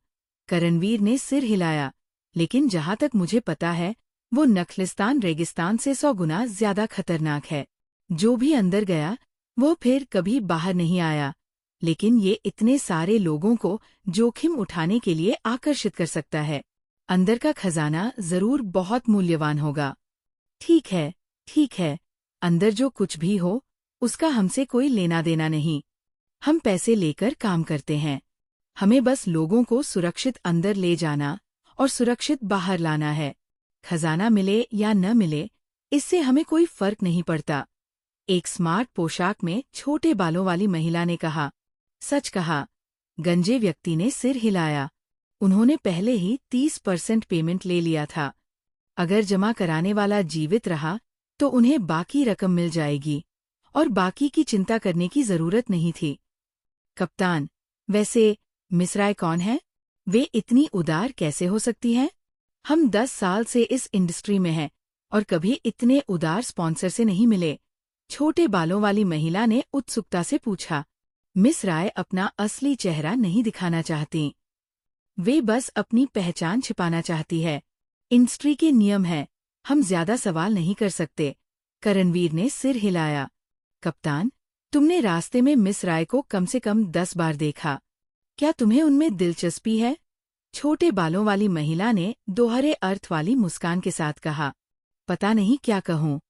करणवीर ने सिर हिलाया। लेकिन जहाँ तक मुझे पता है, वो नखलिस्तान रेगिस्तान से 100 गुना ज्यादा खतरनाक है। जो भी अंदर गया, वो फिर कभी बाहर नहीं आया। लेकिन ये इतने सारे लोगों को जोखिम उठाने के लिए आकर्षित कर सकता है। अंदर का खजाना जरूर बहुत मूल्यवान होगा। ठीक है, अंदर जो कुछ भी हो, उसका हमसे कोई लेना देना नहीं। हम पैसे लेकर काम करते हैं। हमें बस लोगों को सुरक्षित अंदर ले जाना और सुरक्षित बाहर लाना है। खजाना मिले या न मिले, इससे हमें कोई फर्क नहीं पड़ता। एक स्मार्ट पोशाक में छोटे बालों वाली महिला ने कहा। सच कहा, गंजे व्यक्ति ने सिर हिलाया। उन्होंने पहले ही 30% पेमेंट ले लिया था। अगर जमा कराने वाला जीवित रहा तो उन्हें बाकी रकम मिल जाएगी और बाकी की चिंता करने की जरूरत नहीं थी। कप्तान, वैसे मिस राय कौन है? वे इतनी उदार कैसे हो सकती हैं? हम 10 साल से इस इंडस्ट्री में हैं और कभी इतने उदार स्पॉन्सर से नहीं मिले। छोटे बालों वाली महिला ने उत्सुकता से पूछा। मिस राय अपना असली चेहरा नहीं दिखाना चाहती। वे बस अपनी पहचान छिपाना चाहती है। इंडस्ट्री के नियम हैं, हम ज्यादा सवाल नहीं कर सकते। करणवीर ने सिर हिलाया। कप्तान, तुमने रास्ते में मिस राय को कम से कम 10 बार देखा। क्या तुम्हें उनमें दिलचस्पी है? छोटे बालों वाली महिला ने दोहरे अर्थ वाली मुस्कान के साथ कहा। पता नहीं क्या कहूँ।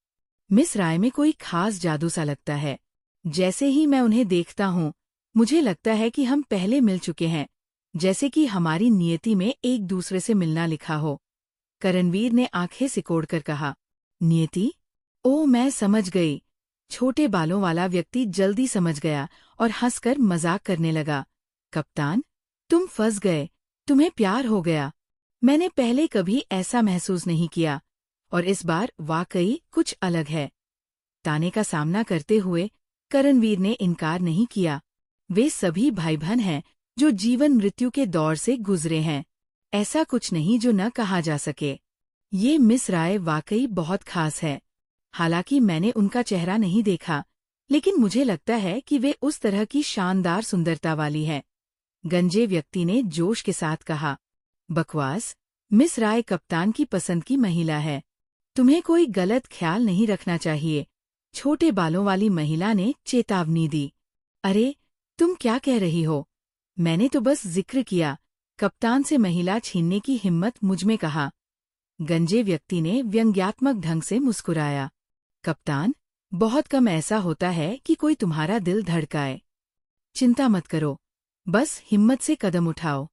मिस राय में कोई खास जादू सा लगता है। जैसे ही मैं उन्हें देखता हूँ, मुझे लगता है कि हम पहले मिल चुके हैं, जैसे कि हमारी नियति में एक दूसरे से मिलना लिखा हो। करणवीर ने आंखें सिकोड़कर कहा। नियति? ओह, मैं समझ गई। छोटे बालों वाला व्यक्ति जल्दी समझ गया और हंसकर मजाक करने लगा। कप्तान, तुम फंस गए। तुम्हें प्यार हो गया। मैंने पहले कभी ऐसा महसूस नहीं किया, और इस बार वाकई कुछ अलग है। ताने का सामना करते हुए करणवीर ने इनकार नहीं किया। वे सभी भाई बहन हैं जो जीवन मृत्यु के दौर से गुजरे हैं। ऐसा कुछ नहीं जो न कहा जा सके। ये मिस राय वाकई बहुत खास है। हालांकि मैंने उनका चेहरा नहीं देखा, लेकिन मुझे लगता है कि वे उस तरह की शानदार सुंदरता वाली है। गंजे व्यक्ति ने जोश के साथ कहा। बकवास। मिस राय कप्तान की पसंद की महिला है। तुम्हें कोई गलत ख्याल नहीं रखना चाहिए। छोटे बालों वाली महिला ने चेतावनी दी। अरे, तुम क्या कह रही हो? मैंने तो बस जिक्र किया। कप्तान से महिला छीनने की हिम्मत मुझमें कहा। गंजे व्यक्ति ने व्यंग्यात्मक ढंग से मुस्कुराया। कप्तान, बहुत कम ऐसा होता है कि कोई तुम्हारा दिल धड़काए। चिंता मत करो, बस हिम्मत से कदम उठाओ।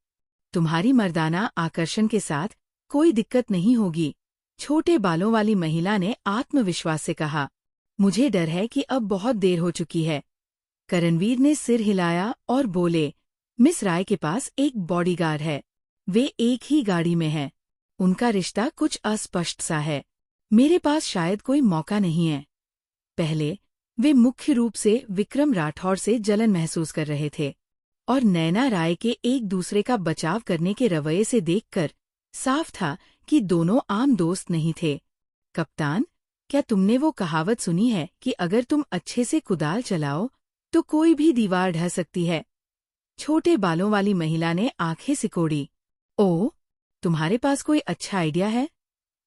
तुम्हारी मर्दाना आकर्षण के साथ कोई दिक्कत नहीं होगी। छोटे बालों वाली महिला ने आत्मविश्वास से कहा। मुझे डर है कि अब बहुत देर हो चुकी है। करणवीर ने सिर हिलाया और बोले, मिस राय के पास एक बॉडीगार्ड है। वे एक ही गाड़ी में हैं। उनका रिश्ता कुछ अस्पष्ट सा है। मेरे पास शायद कोई मौका नहीं है। पहले वे मुख्य रूप से विक्रम राठौर से जलन महसूस कर रहे थे, और नैना राय के एक दूसरे का बचाव करने के रवैये से देखकर साफ था कि दोनों आम दोस्त नहीं थे। कप्तान, क्या तुमने वो कहावत सुनी है कि अगर तुम अच्छे से कुदाल चलाओ तो कोई भी दीवार ढह सकती है? छोटे बालों वाली महिला ने आंखें सिकोड़ी। ओह, तुम्हारे पास कोई अच्छा आइडिया है?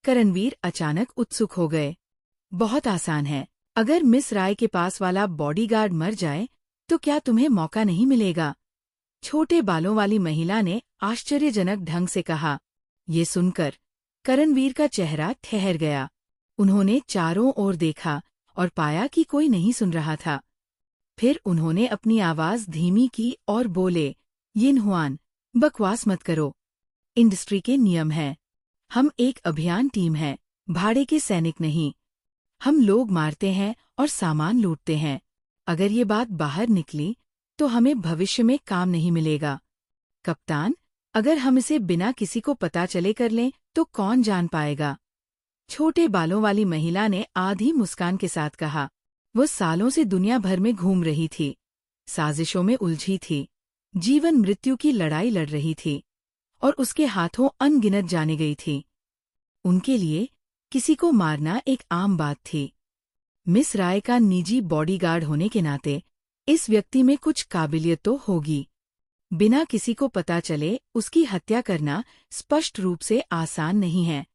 करणवीर अचानक उत्सुक हो गए। बहुत आसान है। अगर मिस राय के पास वाला बॉडीगार्ड मर जाए तो क्या तुम्हें मौका नहीं मिलेगा? छोटे बालों वाली महिला ने आश्चर्यजनक ढंग से कहा। ये सुनकर करणवीर का चेहरा ठहर गया। उन्होंने चारों ओर देखा और पाया कि कोई नहीं सुन रहा था। फिर उन्होंने अपनी आवाज धीमी की और बोले, यिन हुआन, बकवास मत करो। इंडस्ट्री के नियम हैं। हम एक अभियान टीम हैं, भाड़े के सैनिक नहीं। हम लोग मारते हैं और सामान लूटते हैं। अगर ये बात बाहर निकली तो हमें भविष्य में काम नहीं मिलेगा। कप्तान, अगर हम इसे बिना किसी को पता चले कर लें तो कौन जान पाएगा? छोटे बालों वाली महिला ने आधी मुस्कान के साथ कहा। वो सालों से दुनिया भर में घूम रही थी, साजिशों में उलझी थी, जीवन मृत्यु की लड़ाई लड़ रही थी, और उसके हाथों अनगिनत जाने गई थी। उनके लिए किसी को मारना एक आम बात थी। मिस राय का निजी बॉडीगार्ड होने के नाते इस व्यक्ति में कुछ काबिलियत तो होगी। बिना किसी को पता चले उसकी हत्या करना स्पष्ट रूप से आसान नहीं है।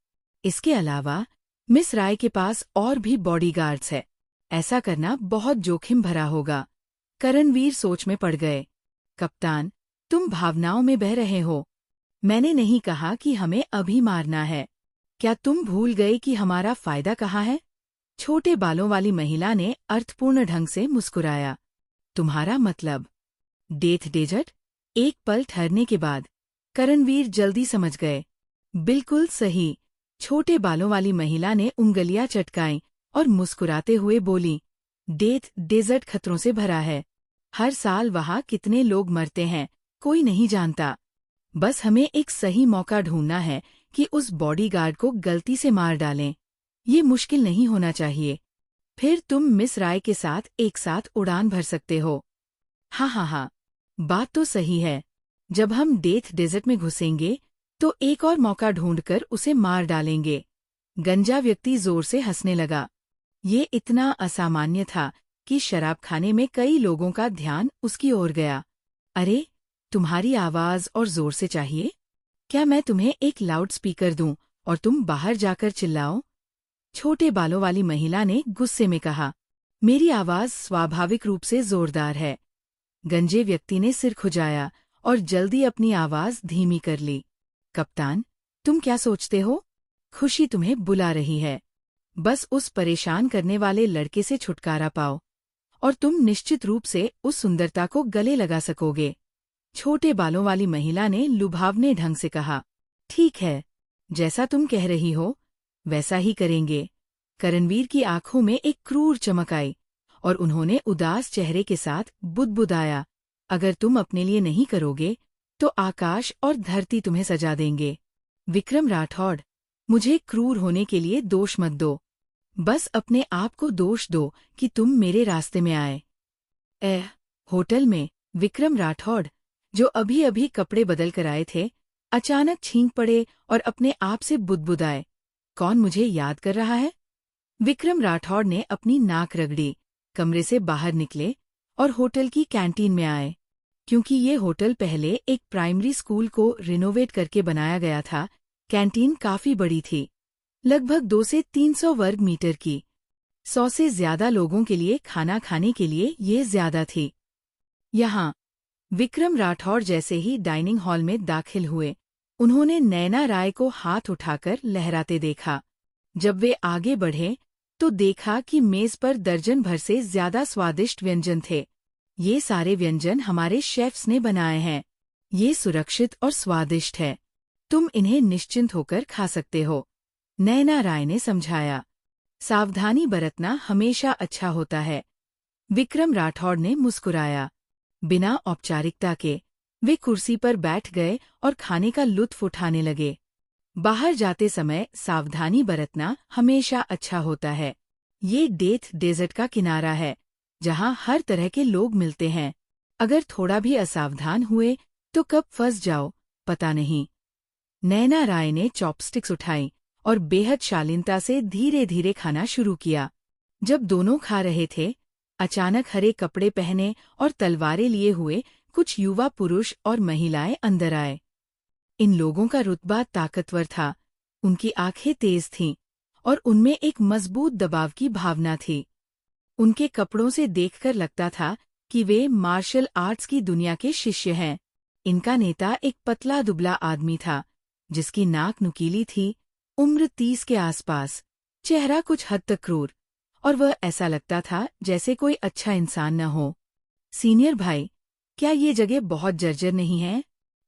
इसके अलावा मिस राय के पास और भी बॉडीगार्ड्स है। ऐसा करना बहुत जोखिम भरा होगा। करणवीर सोच में पड़ गए। कप्तान, तुम भावनाओं में बह रहे हो। मैंने नहीं कहा कि हमें अभी मारना है। क्या तुम भूल गए कि हमारा फायदा कहाँ है? छोटे बालों वाली महिला ने अर्थपूर्ण ढंग से मुस्कुराया। तुम्हारा मतलब? Death desert? एक पल ठहरने के बाद करणवीर जल्दी समझ गए। बिल्कुल सही। छोटे बालों वाली महिला ने उंगलियां चटकाईं और मुस्कुराते हुए बोली, डेथ डेजर्ट खतरों से भरा है। हर साल वहाँ कितने लोग मरते हैं कोई नहीं जानता। बस हमें एक सही मौका ढूंढना है कि उस बॉडीगार्ड को गलती से मार डालें। ये मुश्किल नहीं होना चाहिए। फिर तुम मिस राय के साथ एक साथ उड़ान भर सकते हो। हाँ, बात तो सही है। जब हम डेथ डेजर्ट में घुसेंगे तो एक और मौका ढूंढकर उसे मार डालेंगे। गंजा व्यक्ति जोर से हंसने लगा। ये इतना असामान्य था कि शराबखाने में कई लोगों का ध्यान उसकी ओर गया। अरे, तुम्हारी आवाज और जोर से चाहिए? क्या मैं तुम्हें एक लाउड स्पीकर दूं और तुम बाहर जाकर चिल्लाओ? छोटे बालों वाली महिला ने गुस्से में कहा। मेरी आवाज स्वाभाविक रूप से जोरदार है। गंजे व्यक्ति ने सिर खुजाया और जल्दी अपनी आवाज धीमी कर ली। कप्तान, तुम क्या सोचते हो? खुशी तुम्हें बुला रही है। बस उस परेशान करने वाले लड़के से छुटकारा पाओ और तुम निश्चित रूप से उस सुंदरता को गले लगा सकोगे। छोटे बालों वाली महिला ने लुभावने ढंग से कहा। ठीक है, जैसा तुम कह रही हो वैसा ही करेंगे। करणवीर की आंखों में एक क्रूर चमक आई और उन्होंने उदास चेहरे के साथ बुदबुदाया, अगर तुम अपने लिए नहीं करोगे तो आकाश और धरती तुम्हें सजा देंगे। विक्रम राठौड़, मुझे क्रूर होने के लिए दोष मत दो। बस अपने आप को दोष दो कि तुम मेरे रास्ते में आए। होटल में विक्रम राठौड़, जो अभी अभी कपड़े बदल कर आए थे, अचानक छींक पड़े और अपने आप से बुदबुदाए, कौन मुझे याद कर रहा है? विक्रम राठौड़ ने अपनी नाक रगड़ी, कमरे से बाहर निकले और होटल की कैंटीन में आए। क्योंकि ये होटल पहले एक प्राइमरी स्कूल को रिनोवेट करके बनाया गया था, कैंटीन काफी बड़ी थी, लगभग 200 से 300 वर्ग मीटर की। 100 से ज्यादा लोगों के लिए खाना खाने के लिए ये ज्यादा थी। यहाँ विक्रम राठौड़ जैसे ही डाइनिंग हॉल में दाखिल हुए, उन्होंने नैना राय को हाथ उठाकर लहराते देखा। जब वे आगे बढ़े तो देखा कि मेज पर दर्जन भर से ज्यादा स्वादिष्ट व्यंजन थे। ये सारे व्यंजन हमारे शेफ्स ने बनाए हैं। ये सुरक्षित और स्वादिष्ट है। तुम इन्हें निश्चिंत होकर खा सकते हो, नैना राय ने समझाया। सावधानी बरतना हमेशा अच्छा होता है। विक्रम राठौड़ ने मुस्कुराया। बिना औपचारिकता के वे कुर्सी पर बैठ गए और खाने का लुत्फ उठाने लगे। बाहर जाते समय सावधानी बरतना हमेशा अच्छा होता है। ये डेथ डेजर्ट का किनारा है, जहाँ हर तरह के लोग मिलते हैं। अगर थोड़ा भी असावधान हुए तो कब फंस जाओ पता नहीं। नैना राय ने चॉपस्टिक्स उठाई और बेहद शालीनता से धीरे धीरे खाना शुरू किया। जब दोनों खा रहे थे, अचानक हरे कपड़े पहने और तलवारें लिए हुए कुछ युवा पुरुष और महिलाएं अंदर आए। इन लोगों का रुतबा ताकतवर था, उनकी आंखें तेज थीं और उनमें एक मजबूत दबाव की भावना थी। उनके कपड़ों से देखकर लगता था कि वे मार्शल आर्ट्स की दुनिया के शिष्य हैं। इनका नेता एक पतला दुबला आदमी था, जिसकी नाक नुकीली थी, उम्र 30 के आसपास, चेहरा कुछ हद तक क्रूर, और वह ऐसा लगता था जैसे कोई अच्छा इंसान न हो। सीनियर भाई, क्या ये जगह बहुत जर्जर नहीं है?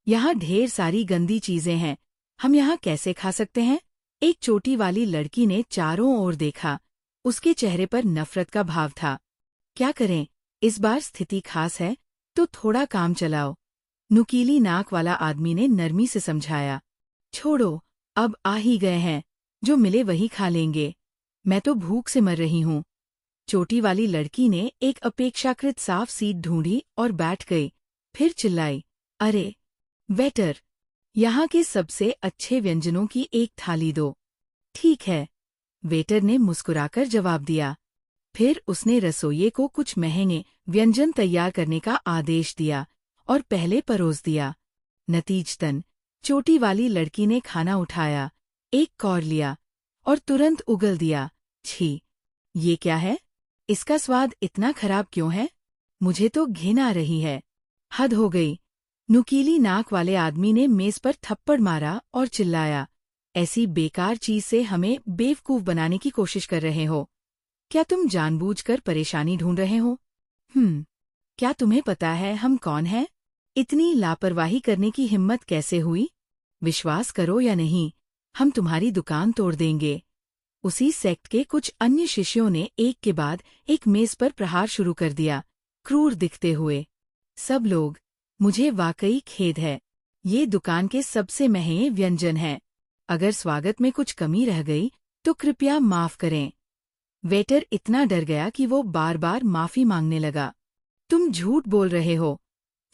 यहाँ ढेर सारी गंदी चीजें हैं, हम यहाँ कैसे खा सकते हैं? एक चोटी वाली लड़की ने चारों ओर देखा, उसके चेहरे पर नफरत का भाव था। क्या करें, इस बार स्थिति खास है, तो थोड़ा काम चलाओ, नुकीली नाक वाला आदमी ने नरमी से समझाया। छोड़ो, अब आ ही गए हैं, जो मिले वही खा लेंगे, मैं तो भूख से मर रही हूँ। चोटी वाली लड़की ने एक अपेक्षाकृत साफ सीट ढूंढी और बैठ गई, फिर चिल्लाई, अरे वेटर, यहाँ के सबसे अच्छे व्यंजनों की एक थाली दो। ठीक है, वेटर ने मुस्कुराकर जवाब दिया। फिर उसने रसोइये को कुछ महंगे व्यंजन तैयार करने का आदेश दिया और पहले परोस दिया। नतीजतन चोटी वाली लड़की ने खाना उठाया, एक कौर लिया और तुरंत उगल दिया। छी, ये क्या है? इसका स्वाद इतना खराब क्यों है? मुझे तो घिन आ रही है। हद हो गई, नुकीली नाक वाले आदमी ने मेज पर थप्पड़ मारा और चिल्लाया, ऐसी बेकार चीज से हमें बेवकूफ बनाने की कोशिश कर रहे हो? क्या तुम जानबूझकर परेशानी ढूंढ रहे हो? क्या तुम्हें पता है हम कौन हैं? इतनी लापरवाही करने की हिम्मत कैसे हुई? विश्वास करो या नहीं, हम तुम्हारी दुकान तोड़ देंगे। उसी सेक्ट के कुछ अन्य शिष्यों ने एक के बाद एक मेज पर प्रहार शुरू कर दिया, क्रूर दिखते हुए। सब लोग, मुझे वाकई खेद है, ये दुकान के सबसे महंगे व्यंजन हैं। अगर स्वागत में कुछ कमी रह गई तो कृपया माफ करें। वेटर इतना डर गया कि वो बार बार माफी मांगने लगा। तुम झूठ बोल रहे हो।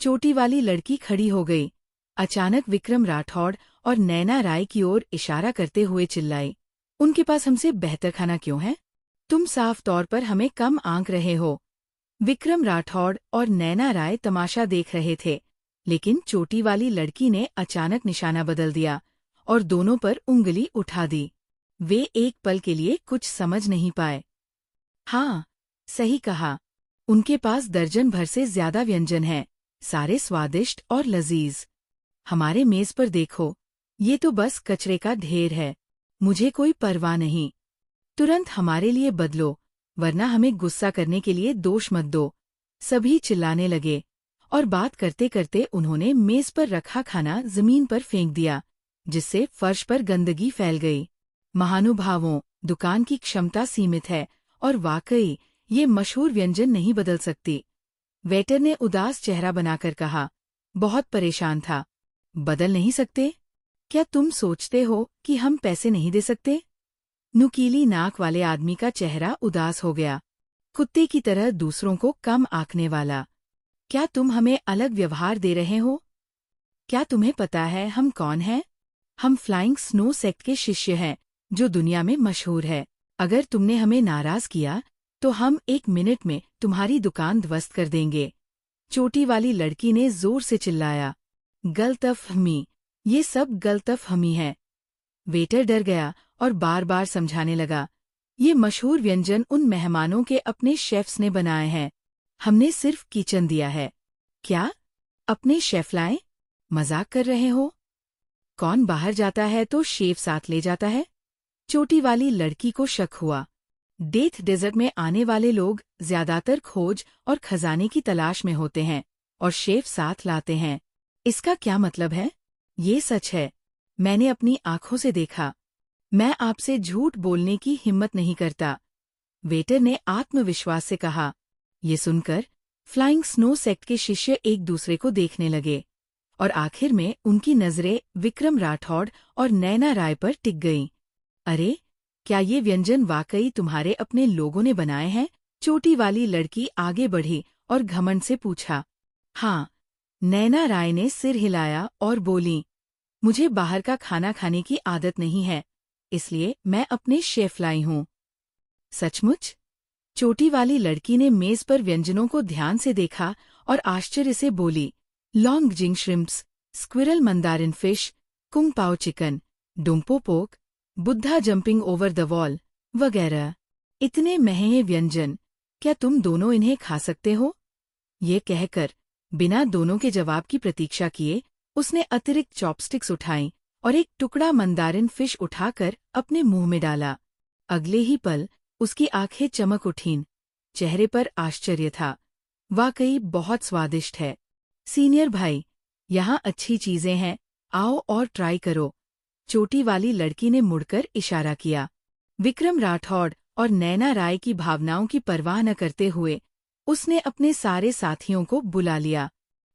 चोटी वाली लड़की खड़ी हो गई, अचानक विक्रम राठौड़ और नैना राय की ओर इशारा करते हुए चिल्लाई, उनके पास हमसे बेहतर खाना क्यों है? तुम साफ तौर पर हमें कम आंक रहे हो। विक्रम राठौड़ और नैना राय तमाशा देख रहे थे, लेकिन चोटी वाली लड़की ने अचानक निशाना बदल दिया और दोनों पर उंगली उठा दी। वे एक पल के लिए कुछ समझ नहीं पाए। हाँ, सही कहा। उनके पास दर्जन भर से ज्यादा व्यंजन हैं, सारे स्वादिष्ट और लजीज। हमारे मेज पर देखो, ये तो बस कचरे का ढेर है। मुझे कोई परवाह नहीं। तुरंत हमारे लिए बदलो, वरना हमें गुस्सा करने के लिए दोष मत दो। सभी चिल्लाने लगे और बात करते करते उन्होंने मेज पर रखा खाना जमीन पर फेंक दिया, जिससे फर्श पर गंदगी फैल गई। महानुभावों, दुकान की क्षमता सीमित है और वाकई ये मशहूर व्यंजन नहीं बदल सकती। वेटर ने उदास चेहरा बनाकर कहा। बहुत परेशान था। बदल नहीं सकते? क्या तुम सोचते हो कि हम पैसे नहीं दे सकते? नुकीली नाक वाले आदमी का चेहरा उदास हो गया, कुत्ते की तरह दूसरों को कम आंकने वाला। क्या तुम हमें अलग व्यवहार दे रहे हो? क्या तुम्हें पता है हम कौन हैं? हम फ्लाइंग स्नो सेक्ट के शिष्य हैं, जो दुनिया में मशहूर है। अगर तुमने हमें नाराज किया तो हम 1 मिनट में तुम्हारी दुकान ध्वस्त कर देंगे। चोटी वाली लड़की ने जोर से चिल्लाया। गलतफहमी, ये सब गलतफहमी है। वेटर डर गया और बार बार समझाने लगा। ये मशहूर व्यंजन उन मेहमानों के अपने शेफ्स ने बनाए हैं। हमने सिर्फ किचन दिया है। क्या? अपने शेफ लाए? मजाक कर रहे हो? कौन बाहर जाता है तो शेफ साथ ले जाता है? चोटी वाली लड़की को शक हुआ। डेथ डेजर्ट में आने वाले लोग ज्यादातर खोज और खजाने की तलाश में होते हैं और शेफ साथ लाते हैं। इसका क्या मतलब है? ये सच है। मैंने अपनी आंखों से देखा। मैं आपसे झूठ बोलने की हिम्मत नहीं करता, वेटर ने आत्मविश्वास से कहा। ये सुनकर फ्लाइंग स्नो सेक्ट के शिष्य एक दूसरे को देखने लगे और आखिर में उनकी नजरें विक्रम राठौड़ और नैना राय पर टिक गईं। अरे, क्या ये व्यंजन वाकई तुम्हारे अपने लोगों ने बनाए हैं? चोटी वाली लड़की आगे बढ़ी और घमंड से पूछा। हाँ, नैना राय ने सिर हिलाया और बोली, मुझे बाहर का खाना खाने की आदत नहीं है, इसलिए मैं अपने शेफ लाई हूँ। सचमुच? चोटी वाली लड़की ने मेज पर व्यंजनों को ध्यान से देखा और आश्चर्य से बोली, Longjing shrimps, squirrel mandarin fish, kung pao chicken, dongpo pork, Buddha jumping over the wall वगैरह। इतने महंगे व्यंजन, क्या तुम दोनों इन्हें खा सकते हो? ये कहकर, बिना दोनों के जवाब की प्रतीक्षा किए, उसने अतिरिक्त चॉपस्टिक्स उठाईं और एक टुकड़ा मंदारिन फिश उठाकर अपने मुंह में डाला। अगले ही पल उसकी आंखें चमक उठीं, चेहरे पर आश्चर्य था। वाकई बहुत स्वादिष्ट है। सीनियर भाई, यहाँ अच्छी चीजें हैं, आओ और ट्राई करो। चोटी वाली लड़की ने मुड़कर इशारा किया। विक्रम राठौड़ और नैना राय की भावनाओं की परवाह न करते हुए उसने अपने सारे साथियों को बुला लिया।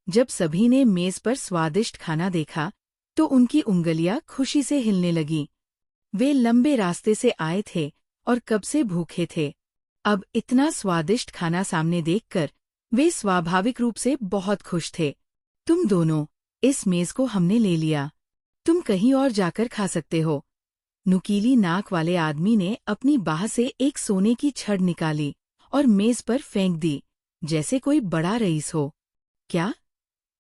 जब सभी ने मेज पर स्वादिष्ट खाना देखा तो उनकी उंगलियां खुशी से हिलने लगीं। वे लंबे रास्ते से आए थे और कब से भूखे थे। अब इतना स्वादिष्ट खाना सामने देखकर वे स्वाभाविक रूप से बहुत खुश थे। तुम दोनों, इस मेज को हमने ले लिया। तुम कहीं और जाकर खा सकते हो। नुकीली नाक वाले आदमी ने अपनी बाह से एक सोने की छड़ निकाली और मेज पर फेंक दी, जैसे कोई बड़ा रईस हो। क्या?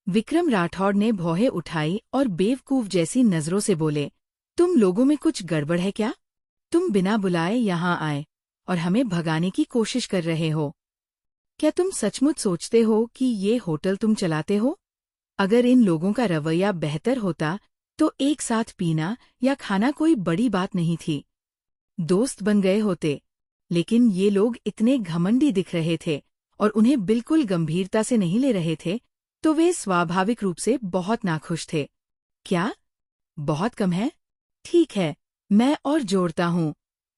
विक्रम राठौड़ ने भौहें उठाई और बेवकूफ जैसी नजरों से बोले, तुम लोगों में कुछ गड़बड़ है क्या? तुम बिना बुलाए यहाँ आए और हमें भगाने की कोशिश कर रहे हो। क्या तुम सचमुच सोचते हो कि ये होटल तुम चलाते हो? अगर इन लोगों का रवैया बेहतर होता तो एक साथ पीना या खाना कोई बड़ी बात नहीं थी। दोस्त बन गए होते, लेकिन ये लोग इतने घमंडी दिख रहे थे और उन्हें बिल्कुल गंभीरता से नहीं ले रहे थे, तो वे स्वाभाविक रूप से बहुत नाखुश थे। क्या? बहुत कम है? ठीक है, मैं और जोड़ता हूँ।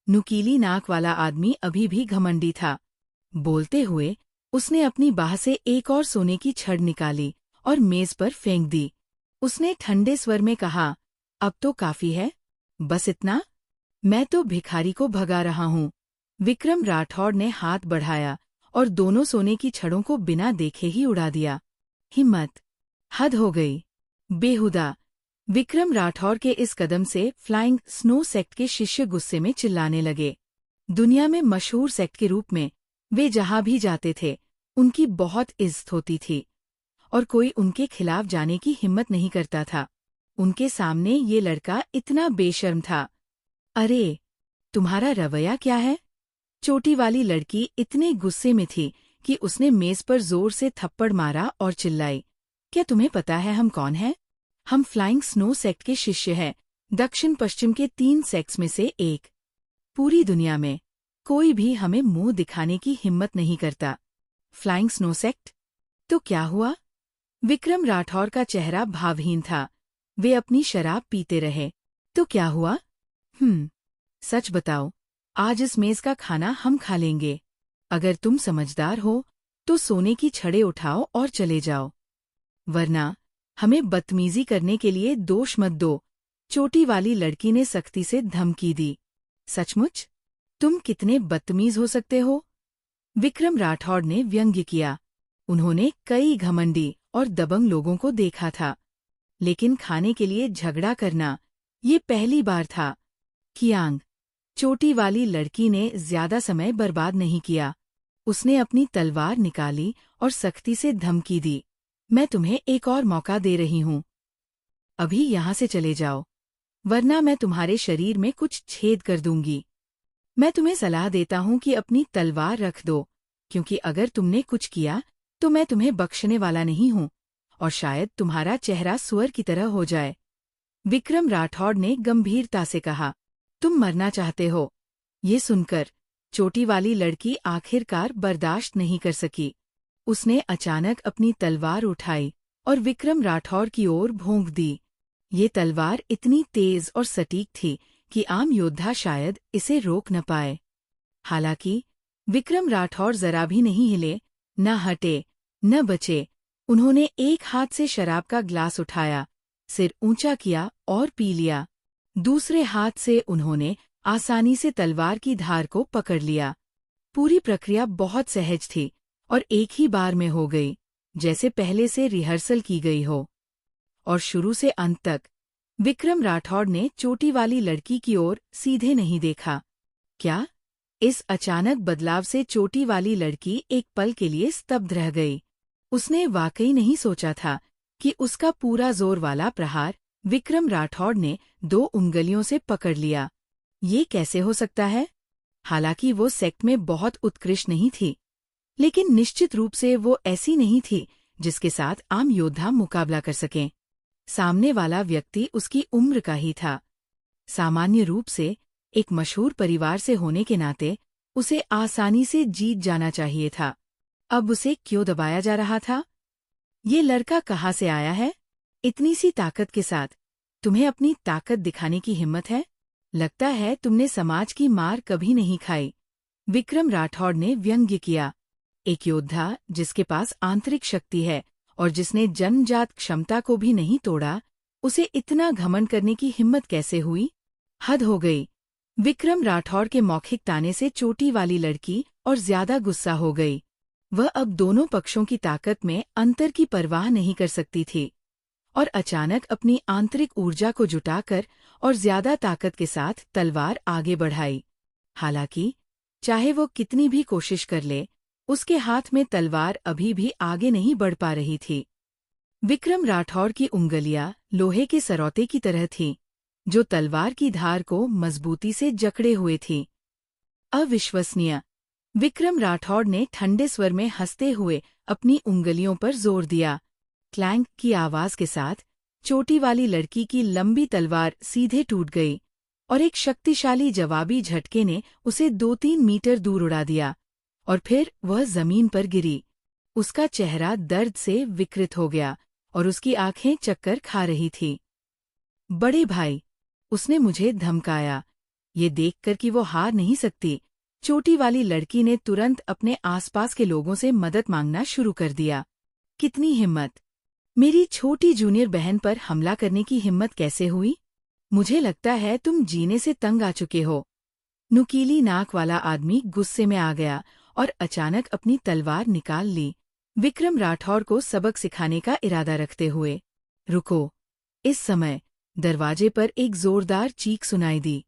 नुकीली नाक वाला आदमी अभी भी घमंडी था। बोलते हुए उसने अपनी बाह से एक और सोने की छड़ निकाली और मेज पर फेंक दी। उसने ठंडे स्वर में कहा, अब तो काफी है? बस इतना? मैं तो भिखारी को भगा रहा हूँ। विक्रम राठौड़ ने हाथ बढ़ाया और दोनों सोने की छड़ों को बिना देखे ही उड़ा दिया। हिम्मत! हद हो गई। बेहुदा! विक्रम राठौड़ के इस कदम से फ्लाइंग स्नो सेक्ट के शिष्य गुस्से में चिल्लाने लगे। दुनिया में मशहूर सेक्ट के रूप में वे जहां भी जाते थे, उनकी बहुत इज्जत होती थी और कोई उनके खिलाफ जाने की हिम्मत नहीं करता था। उनके सामने ये लड़का इतना बेशर्म था। अरे, तुम्हारा रवैया क्या है? चोटी वाली लड़की इतने गुस्से में थी कि उसने मेज पर जोर से थप्पड़ मारा और चिल्लाई, क्या तुम्हें पता है हम कौन हैं? हम फ्लाइंग स्नो सेक्ट के शिष्य हैं, दक्षिण पश्चिम के 3 सेक्ट्स में से एक। पूरी दुनिया में कोई भी हमें मुंह दिखाने की हिम्मत नहीं करता। Flying snow sect? तो क्या हुआ? विक्रम राठौर का चेहरा भावहीन था। वे अपनी शराब पीते रहे। तो क्या हुआ? सच बताओ, आज इस मेज का खाना हम खा लेंगे। अगर तुम समझदार हो तो सोने की छड़ें उठाओ और चले जाओ, वरना हमें बदतमीजी करने के लिए दोष मत दो। चोटी वाली लड़की ने सख्ती से धमकी दी। सचमुच? तुम कितने बदतमीज हो सकते हो? विक्रम राठौड़ ने व्यंग्य किया। उन्होंने कई घमंडी और दबंग लोगों को देखा था, लेकिन खाने के लिए झगड़ा करना ये पहली बार था। कियांग, चोटी वाली लड़की ने ज्यादा समय बर्बाद नहीं किया। उसने अपनी तलवार निकाली और सख्ती से धमकी दी, मैं तुम्हें एक और मौका दे रही हूं। अभी यहाँ से चले जाओ, वरना मैं तुम्हारे शरीर में कुछ छेद कर दूंगी। मैं तुम्हें सलाह देता हूं कि अपनी तलवार रख दो, क्योंकि अगर तुमने कुछ किया तो मैं तुम्हें बख्शने वाला नहीं हूं, और शायद तुम्हारा चेहरा सुअर की तरह हो जाए। विक्रम राठौड़ ने गंभीरता से कहा, तुम मरना चाहते हो? ये सुनकर चोटी वाली लड़की आखिरकार बर्दाश्त नहीं कर सकी। उसने अचानक अपनी तलवार उठाई और विक्रम राठौड़ की ओर भोंक दी। ये तलवार इतनी तेज और सटीक थी कि आम योद्धा शायद इसे रोक न पाए। हालांकि विक्रम राठौड़ जरा भी नहीं हिले, न हटे, न बचे। उन्होंने एक हाथ से शराब का ग्लास उठाया, सिर ऊंचा किया और पी लिया। दूसरे हाथ से उन्होंने आसानी से तलवार की धार को पकड़ लिया। पूरी प्रक्रिया बहुत सहज थी और एक ही बार में हो गई, जैसे पहले से रिहर्सल की गई हो। और शुरू से अंत तक विक्रम राठौड़ ने चोटी वाली लड़की की ओर सीधे नहीं देखा। क्या? इस अचानक बदलाव से चोटी वाली लड़की एक पल के लिए स्तब्ध रह गई। उसने वाकई नहीं सोचा था कि उसका पूरा जोर वाला प्रहार विक्रम राठौड़ ने 2 उंगलियों से पकड़ लिया। ये कैसे हो सकता है? हालांकि वो सेक्ट में बहुत उत्कृष्ट नहीं थी, लेकिन निश्चित रूप से वो ऐसी नहीं थी जिसके साथ आम योद्धा मुकाबला कर सकें। सामने वाला व्यक्ति उसकी उम्र का ही था। सामान्य रूप से एक मशहूर परिवार से होने के नाते उसे आसानी से जीत जाना चाहिए था। अब उसे क्यों दबाया जा रहा था? ये लड़का कहाँ से आया है? इतनी सी ताकत के साथ तुम्हें अपनी ताकत दिखाने की हिम्मत है? लगता है तुमने समाज की मार कभी नहीं खाई। विक्रम राठौड़ ने व्यंग्य किया। एक योद्धा जिसके पास आंतरिक शक्ति है और जिसने जन्मजात क्षमता को भी नहीं तोड़ा, उसे इतना घमंड करने की हिम्मत कैसे हुई? हद हो गई। विक्रम राठौड़ के मौखिक ताने से चोटी वाली लड़की और ज्यादा गुस्सा हो गई। वह अब दोनों पक्षों की ताकत में अंतर की परवाह नहीं कर सकती थी और अचानक अपनी आंतरिक ऊर्जा को जुटाकर और ज्यादा ताकत के साथ तलवार आगे बढ़ाई। हालांकि चाहे वो कितनी भी कोशिश कर ले, उसके हाथ में तलवार अभी भी आगे नहीं बढ़ पा रही थी। विक्रम राठौड़ की उंगलियां लोहे के सरौते की तरह थीं, जो तलवार की धार को मजबूती से जकड़े हुए थी। अविश्वसनीय! विक्रम राठौड़ ने ठंडे स्वर में हंसते हुए अपनी उंगलियों पर जोर दिया। क्लैंक की आवाज के साथ चोटी वाली लड़की की लंबी तलवार सीधे टूट गई और एक शक्तिशाली जवाबी झटके ने उसे 2-3 मीटर दूर उड़ा दिया और फिर वह जमीन पर गिरी। उसका चेहरा दर्द से विकृत हो गया और उसकी आंखें चक्कर खा रही थीं। बड़े भाई, उसने मुझे धमकाया। ये देखकर कि वो हार नहीं सकती, चोटी वाली लड़की ने तुरंत अपने आसपास के लोगों से मदद मांगना शुरू कर दिया। कितनी हिम्मत! मेरी छोटी जूनियर बहन पर हमला करने की हिम्मत कैसे हुई? मुझे लगता है तुम जीने से तंग आ चुके हो। नुकीली नाक वाला आदमी गुस्से में आ गया और अचानक अपनी तलवार निकाल ली, विक्रम राठौड़ को सबक सिखाने का इरादा रखते हुए। रुको! इस समय दरवाजे पर एक जोरदार चीख सुनाई दी।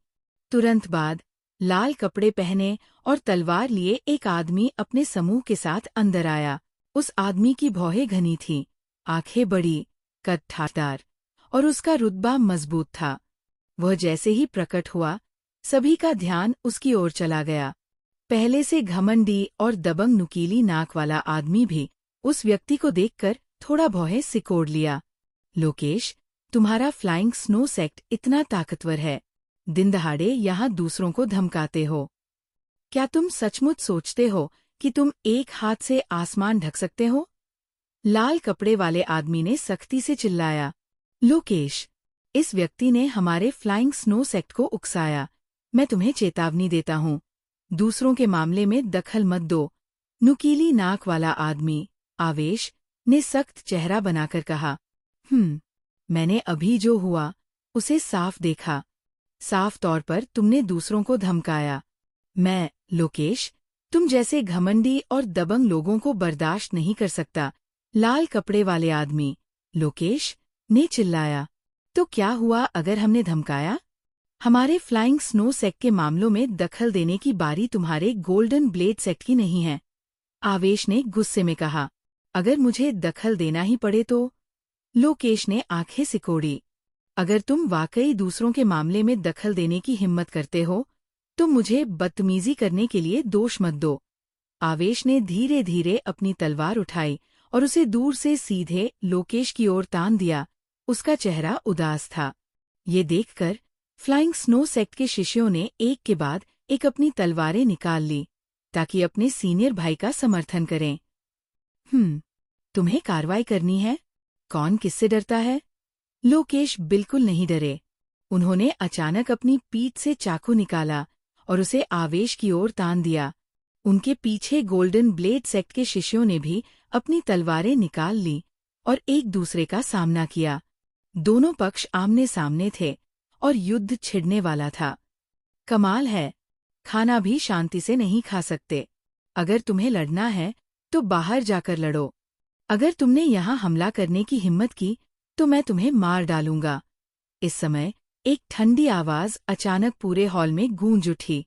तुरंत बाद लाल कपड़े पहने और तलवार लिए एक आदमी अपने समूह के साथ अंदर आया। उस आदमी की भौहें घनी थीं, आंखें बड़ी, कद ठाठदार और उसका रुतबा मजबूत था। वह जैसे ही प्रकट हुआ, सभी का ध्यान उसकी ओर चला गया। पहले से घमंडी और दबंग नुकीली नाक वाला आदमी भी उस व्यक्ति को देखकर थोड़ा भौहे सिकोड़ लिया। लोकेश, तुम्हारा फ्लाइंग स्नो सेक्ट इतना ताकतवर है, दिन दहाड़े यहाँ दूसरों को धमकाते हो। क्या तुम सचमुच सोचते हो कि तुम एक हाथ से आसमान ढक सकते हो? लाल कपड़े वाले आदमी ने सख्ती से चिल्लाया। लोकेश, इस व्यक्ति ने हमारे फ्लाइंग स्नो सेक्ट को उकसाया। मैं तुम्हें चेतावनी देता हूँ, दूसरों के मामले में दखल मत दो। नुकीली नाक वाला आदमी, आवेश, ने सख्त चेहरा बनाकर कहा। मैंने अभी जो हुआ उसे साफ देखा। साफ तौर पर तुमने दूसरों को धमकाया। मैं, लोकेश, तुम जैसे घमंडी और दबंग लोगों को बर्दाश्त नहीं कर सकता। लाल कपड़े वाले आदमी, लोकेश, ने चिल्लाया। तो क्या हुआ अगर हमने धमकाया? हमारे फ्लाइंग स्नो सेक्ट के मामलों में दखल देने की बारी तुम्हारे गोल्डन ब्लेड सेक्ट की नहीं है, आवेश ने गुस्से में कहा। अगर मुझे दखल देना ही पड़े तो? लोकेश ने आंखें सिकोड़ी। अगर तुम वाकई दूसरों के मामले में दखल देने की हिम्मत करते हो तो मुझे बदतमीजी करने के लिए दोष मत दो। आवेश ने धीरे धीरे अपनी तलवार उठाई और उसे दूर से सीधे लोकेश की ओर तान दिया। उसका चेहरा उदास था। ये देखकर फ्लाइंग स्नो सेक्ट के शिष्यों ने एक के बाद एक अपनी तलवारें निकाल ली ताकि अपने सीनियर भाई का समर्थन करें। तुम्हें कार्रवाई करनी है? कौन किससे डरता है? लोकेश बिल्कुल नहीं डरे। उन्होंने अचानक अपनी पीठ से चाकू निकाला और उसे आवेश की ओर तान दिया। उनके पीछे गोल्डन ब्लेड सेक्ट के शिष्यों ने भी अपनी तलवारें निकाल ली और एक दूसरे का सामना किया। दोनों पक्ष आमने सामने थे और युद्ध छिड़ने वाला था। कमाल है, खाना भी शांति से नहीं खा सकते। अगर तुम्हें लड़ना है तो बाहर जाकर लड़ो। अगर तुमने यहाँ हमला करने की हिम्मत की तो मैं तुम्हें मार डालूंगा। इस समय एक ठंडी आवाज अचानक पूरे हॉल में गूंज उठी।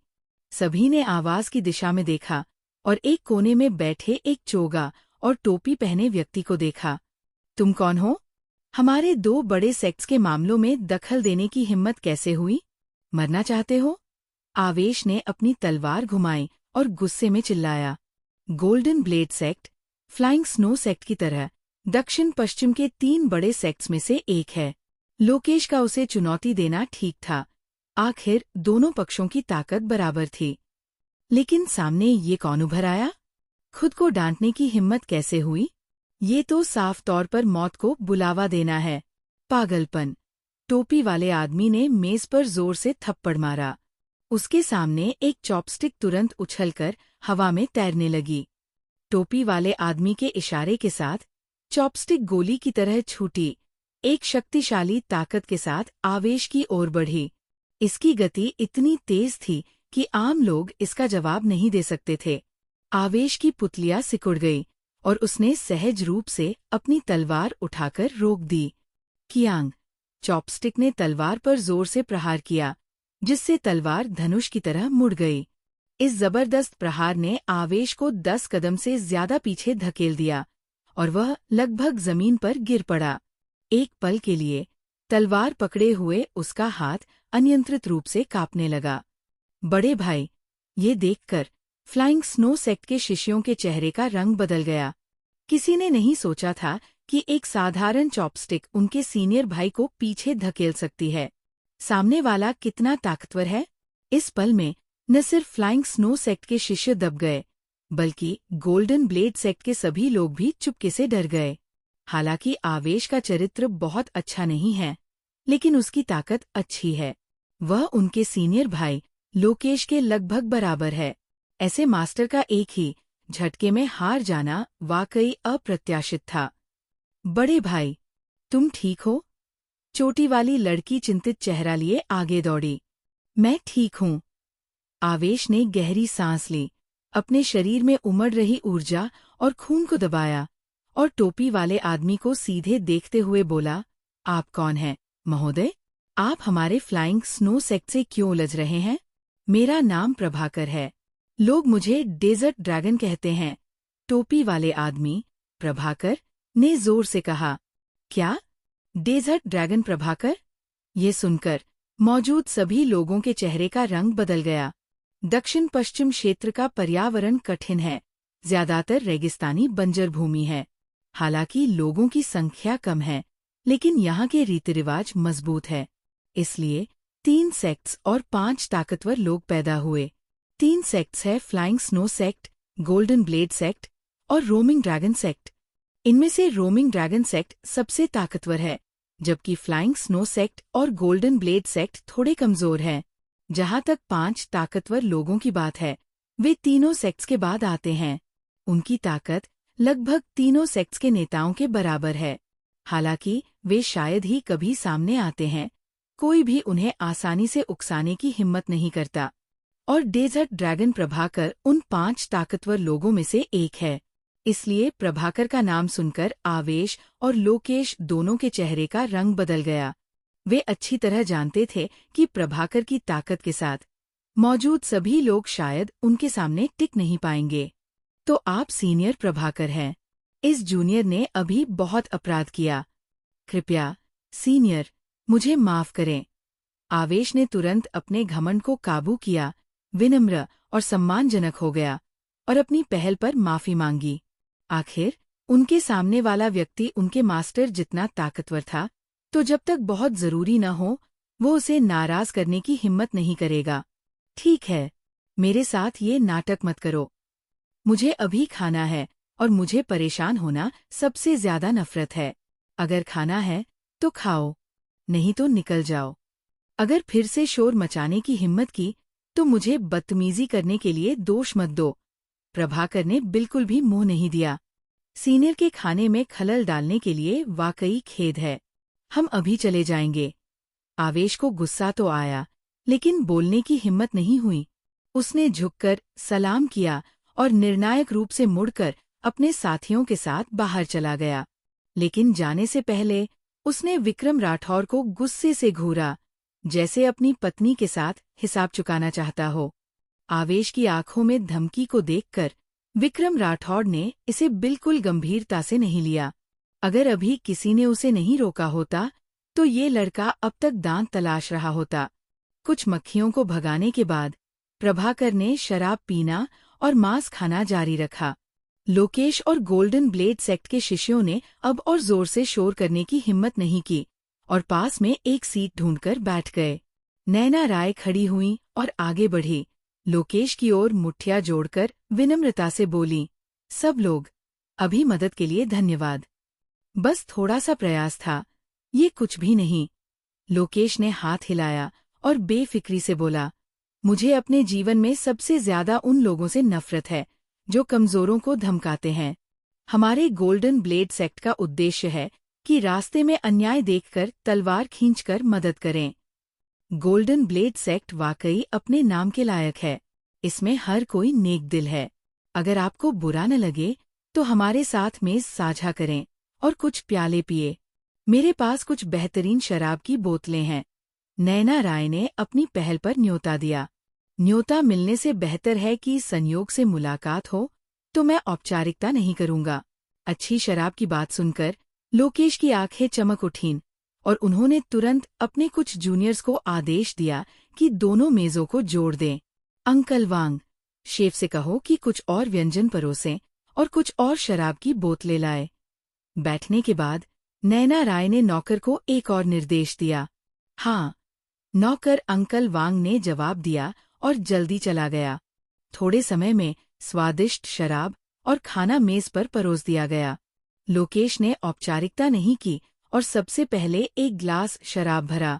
सभी ने आवाज की दिशा में देखा और एक कोने में बैठे एक चोगा और टोपी पहने व्यक्ति को देखा। तुम कौन हो? हमारे दो बड़े सेक्ट्स के मामलों में दखल देने की हिम्मत कैसे हुई? मरना चाहते हो? आवेश ने अपनी तलवार घुमाई और गुस्से में चिल्लाया। Golden blade sect, flying snow sect की तरह दक्षिण पश्चिम के 3 बड़े सेक्ट्स में से एक है। लोकेश का उसे चुनौती देना ठीक था। आखिर दोनों पक्षों की ताकत बराबर थी। लेकिन सामने ये कौन उभर आया? खुद को डांटने की हिम्मत कैसे हुई? ये तो साफ तौर पर मौत को बुलावा देना है। पागलपन। टोपी वाले आदमी ने मेज पर जोर से थप्पड़ मारा। उसके सामने एक चॉपस्टिक तुरंत उछलकर हवा में तैरने लगी। टोपी वाले आदमी के इशारे के साथ चॉपस्टिक गोली की तरह छूटी, एक शक्तिशाली ताकत के साथ आवेश की ओर बढ़ी। इसकी गति इतनी तेज थी कि आम लोग इसका जवाब नहीं दे सकते थे। आवेश की पुतलियां सिकुड़ गई और उसने सहज रूप से अपनी तलवार उठाकर रोक दी। कियांग, चॉपस्टिक ने तलवार पर जोर से प्रहार किया, जिससे तलवार धनुष की तरह मुड़ गई। इस जबरदस्त प्रहार ने आवेश को 10 कदम से ज्यादा पीछे धकेल दिया और वह लगभग जमीन पर गिर पड़ा। एक पल के लिए तलवार पकड़े हुए उसका हाथ अनियंत्रित रूप से कांपने लगा। बड़े भाई, ये देखकर फ्लाइंग स्नो सेक्ट के शिष्यों के चेहरे का रंग बदल गया। किसी ने नहीं सोचा था कि एक साधारण चॉपस्टिक उनके सीनियर भाई को पीछे धकेल सकती है। सामने वाला कितना ताकतवर है? इस पल में न सिर्फ फ्लाइंग स्नो सेक्ट के शिष्य दब गए, बल्कि गोल्डन ब्लेड सेक्ट के सभी लोग भी चुपके से डर गए। हालांकि आवेश का चरित्र बहुत अच्छा नहीं है, लेकिन उसकी ताकत अच्छी है। वह उनके सीनियर भाई लोकेश के लगभग बराबर है। ऐसे मास्टर का एक ही झटके में हार जाना वाकई अप्रत्याशित था। बड़े भाई, तुम ठीक हो? चोटी वाली लड़की चिंतित चेहरा लिए आगे दौड़ी। मैं ठीक हूँ। आवेश ने गहरी सांस ली, अपने शरीर में उमड़ रही ऊर्जा और खून को दबाया और टोपी वाले आदमी को सीधे देखते हुए बोला, आप कौन हैं, महोदय? आप हमारे फ्लाइंग स्नो सेक्ट से क्यों उलझ रहे हैं? मेरा नाम प्रभाकर है। लोग मुझे डेजर्ट ड्रैगन कहते हैं। टोपी वाले आदमी, प्रभाकर, ने जोर से कहा। क्या? Desert dragon Prabhakar? ये सुनकर मौजूद सभी लोगों के चेहरे का रंग बदल गया। दक्षिण पश्चिम क्षेत्र का पर्यावरण कठिन है, ज्यादातर रेगिस्तानी बंजर भूमि है। हालांकि लोगों की संख्या कम है, लेकिन यहाँ के रीति रिवाज मजबूत है। इसलिए 3 सेक्ट्स और 5 ताकतवर लोग पैदा हुए। 3 सेक्ट्स है flying snow sect, golden blade sect और रोमिंग ड्रैगन सेक्ट। इनमें से रोमिंग ड्रैगन सेक्ट सबसे ताकतवर है, जबकि फ्लाइंग स्नो सेक्ट और गोल्डन ब्लेड सेक्ट थोड़े कमजोर हैं। जहाँ तक 5 ताकतवर लोगों की बात है, वे तीनों सेक्ट्स के बाद आते हैं। उनकी ताकत लगभग तीनों सेक्ट्स के नेताओं के बराबर है। हालांकि वे शायद ही कभी सामने आते हैं, कोई भी उन्हें आसानी से उकसाने की हिम्मत नहीं करता। और डेजर्ट ड्रैगन प्रभाकर उन 5 ताकतवर लोगों में से एक है। इसलिए प्रभाकर का नाम सुनकर आवेश और लोकेश दोनों के चेहरे का रंग बदल गया। वे अच्छी तरह जानते थे कि प्रभाकर की ताकत के साथ मौजूद सभी लोग शायद उनके सामने टिक नहीं पाएंगे। तो आप सीनियर प्रभाकर हैं। इस जूनियर ने अभी बहुत अपराध किया। कृपया सीनियर, मुझे माफ करें। आवेश ने तुरंत अपने घमंड को काबू किया, विनम्र और सम्मानजनक हो गया और अपनी पहल पर माफी मांगी। आखिर उनके सामने वाला व्यक्ति उनके मास्टर जितना ताकतवर था, तो जब तक बहुत जरूरी न हो, वो उसे नाराज करने की हिम्मत नहीं करेगा। ठीक है, मेरे साथ ये नाटक मत करो। मुझे अभी खाना है और मुझे परेशान होना सबसे ज्यादा नफरत है। अगर खाना है तो खाओ, नहीं तो निकल जाओ। अगर फिर से शोर मचाने की हिम्मत की तो मुझे बदतमीजी करने के लिए दोष मत दो। प्रभाकर ने बिल्कुल भी मुंह नहीं दिया। सीनियर के खाने में खलल डालने के लिए वाकई खेद है। हम अभी चले जाएंगे। आवेश को गुस्सा तो आया, लेकिन बोलने की हिम्मत नहीं हुई। उसने झुककर सलाम किया और निर्णायक रूप से मुड़कर अपने साथियों के साथ बाहर चला गया। लेकिन जाने से पहले उसने विक्रम राठौर को गुस्से से घूरा, जैसे अपनी पत्नी के साथ हिसाब चुकाना चाहता हो। आवेश की आंखों में धमकी को देखकर विक्रम राठौड़ ने इसे बिल्कुल गंभीरता से नहीं लिया। अगर अभी किसी ने उसे नहीं रोका होता तो ये लड़का अब तक दांत तलाश रहा होता। कुछ मक्खियों को भगाने के बाद प्रभाकर ने शराब पीना और मांस खाना जारी रखा। लोकेश और गोल्डन ब्लेड सेक्ट के शिष्यों ने अब और जोर से शोर करने की हिम्मत नहीं की और पास में एक सीट ढूंढकर बैठ गए। नैना राय खड़ी हुई और आगे बढ़ी। लोकेश की ओर मुट्ठियां जोड़कर विनम्रता से बोली, सब लोग, अभी मदद के लिए धन्यवाद। बस थोड़ा सा प्रयास था, ये कुछ भी नहीं। लोकेश ने हाथ हिलाया और बेफिक्री से बोला, मुझे अपने जीवन में सबसे ज्यादा उन लोगों से नफरत है जो कमजोरों को धमकाते हैं। हमारे गोल्डन ब्लेड सेक्ट का उद्देश्य है कि रास्ते में अन्याय देखकर तलवार खींचकर मदद करें। गोल्डन ब्लेड सेक्ट वाकई अपने नाम के लायक है। इसमें हर कोई नेक दिल है। अगर आपको बुरा न लगे तो हमारे साथ मेज साझा करें और कुछ प्याले पिए। मेरे पास कुछ बेहतरीन शराब की बोतलें हैं। नैना राय ने अपनी पहल पर न्योता दिया। न्योता मिलने से बेहतर है कि संयोग से मुलाकात हो, तो मैं औपचारिकता नहीं करूंगा। अच्छी शराब की बात सुनकर लोकेश की आंखें चमक उठीं और उन्होंने तुरंत अपने कुछ जूनियर्स को आदेश दिया कि दोनों मेजों को जोड़ दें। अंकल वांग, शेफ से कहो कि कुछ और व्यंजन परोसें और कुछ और शराब की बोतलें लाए। बैठने के बाद नैना राय ने नौकर को एक और निर्देश दिया। हाँ, नौकर अंकल वांग ने जवाब दिया और जल्दी चला गया। थोड़े समय में स्वादिष्ट शराब और खाना मेज पर परोस दिया गया। लोकेश ने औपचारिकता नहीं की और सबसे पहले एक गिलास शराब भरा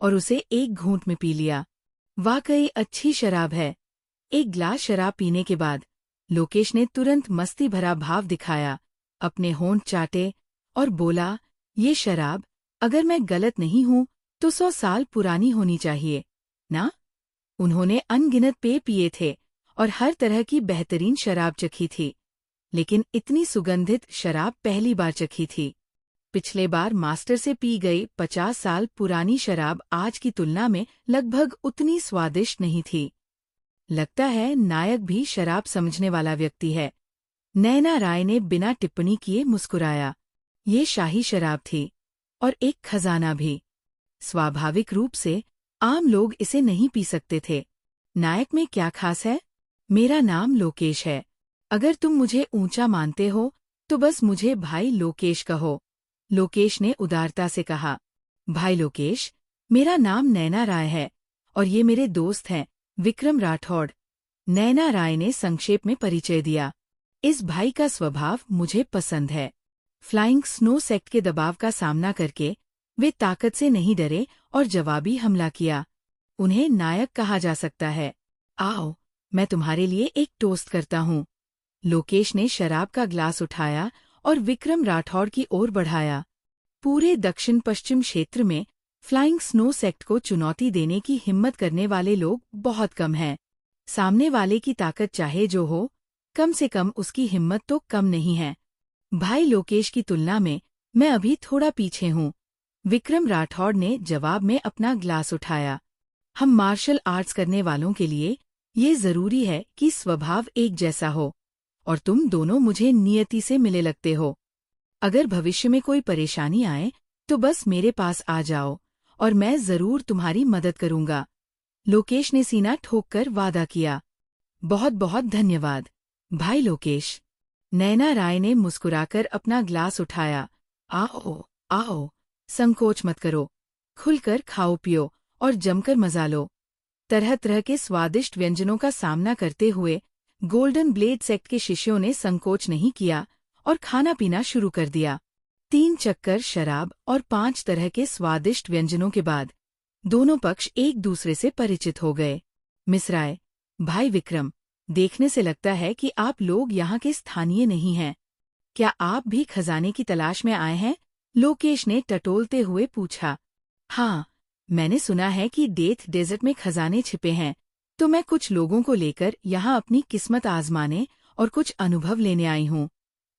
और उसे एक घूंट में पी लिया। वाकई अच्छी शराब है। एक गिलास शराब पीने के बाद लोकेश ने तुरंत मस्ती भरा भाव दिखाया, अपने होंठ चाटे और बोला, ये शराब, अगर मैं गलत नहीं हूं तो 100 साल पुरानी होनी चाहिए ना? उन्होंने अनगिनत पेय पिए थे और हर तरह की बेहतरीन शराब चखी थी, लेकिन इतनी सुगंधित शराब पहली बार चखी थी। पिछले बार मास्टर से पी गई 50 साल पुरानी शराब आज की तुलना में लगभग उतनी स्वादिष्ट नहीं थी। लगता है नायक भी शराब समझने वाला व्यक्ति है। नैना राय ने बिना टिप्पणी किए मुस्कुराया। ये शाही शराब थी और एक खजाना भी। स्वाभाविक रूप से आम लोग इसे नहीं पी सकते थे। नायक में क्या खास है? मेरा नाम लोकेश है। अगर तुम मुझे ऊंचा मानते हो तो बस मुझे भाई लोकेश कहो। लोकेश ने उदारता से कहा। भाई लोकेश, मेरा नाम नैना राय है और ये मेरे दोस्त हैं विक्रम राठौड़। नैना राय ने संक्षेप में परिचय दिया। इस भाई का स्वभाव मुझे पसंद है। फ्लाइंग स्नो सेक्ट के दबाव का सामना करके वे ताकत से नहीं डरे और जवाबी हमला किया। उन्हें नायक कहा जा सकता है। आओ, मैं तुम्हारे लिए एक टोस्ट करता हूँ। लोकेश ने शराब का ग्लास उठाया और विक्रम राठौड़ की ओर बढ़ाया। पूरे दक्षिण पश्चिम क्षेत्र में फ्लाइंग स्नो सेक्ट को चुनौती देने की हिम्मत करने वाले लोग बहुत कम हैं। सामने वाले की ताकत चाहे जो हो, कम से कम उसकी हिम्मत तो कम नहीं है। भाई लोकेश की तुलना में मैं अभी थोड़ा पीछे हूँ। विक्रम राठौड़ ने जवाब में अपना ग्लास उठाया। हम मार्शल आर्ट्स करने वालों के लिए ये जरूरी है कि स्वभाव एक जैसा हो, और तुम दोनों मुझे नियति से मिले लगते हो। अगर भविष्य में कोई परेशानी आए तो बस मेरे पास आ जाओ और मैं जरूर तुम्हारी मदद करूंगा। लोकेश ने सीना ठोककर वादा किया। बहुत बहुत धन्यवाद, भाई लोकेश। नैना राय ने मुस्कुराकर अपना ग्लास उठाया। आओ, आओ, संकोच मत करो। खुलकर खाओ पियो और जमकर मजा लो। तरह तरह के स्वादिष्ट व्यंजनों का सामना करते हुए गोल्डन ब्लेड सेक्ट के शिष्यों ने संकोच नहीं किया और खाना पीना शुरू कर दिया। 3 चक्कर शराब और 5 तरह के स्वादिष्ट व्यंजनों के बाद दोनों पक्ष एक दूसरे से परिचित हो गए। मिस राय, भाई विक्रम, देखने से लगता है कि आप लोग यहाँ के स्थानीय नहीं हैं। क्या आप भी खजाने की तलाश में आए हैं? लोकेश ने टटोलते हुए पूछा। हाँ, मैंने सुना है कि डेथ डेजर्ट में खजाने छिपे हैं, तो मैं कुछ लोगों को लेकर यहाँ अपनी किस्मत आजमाने और कुछ अनुभव लेने आई हूँ।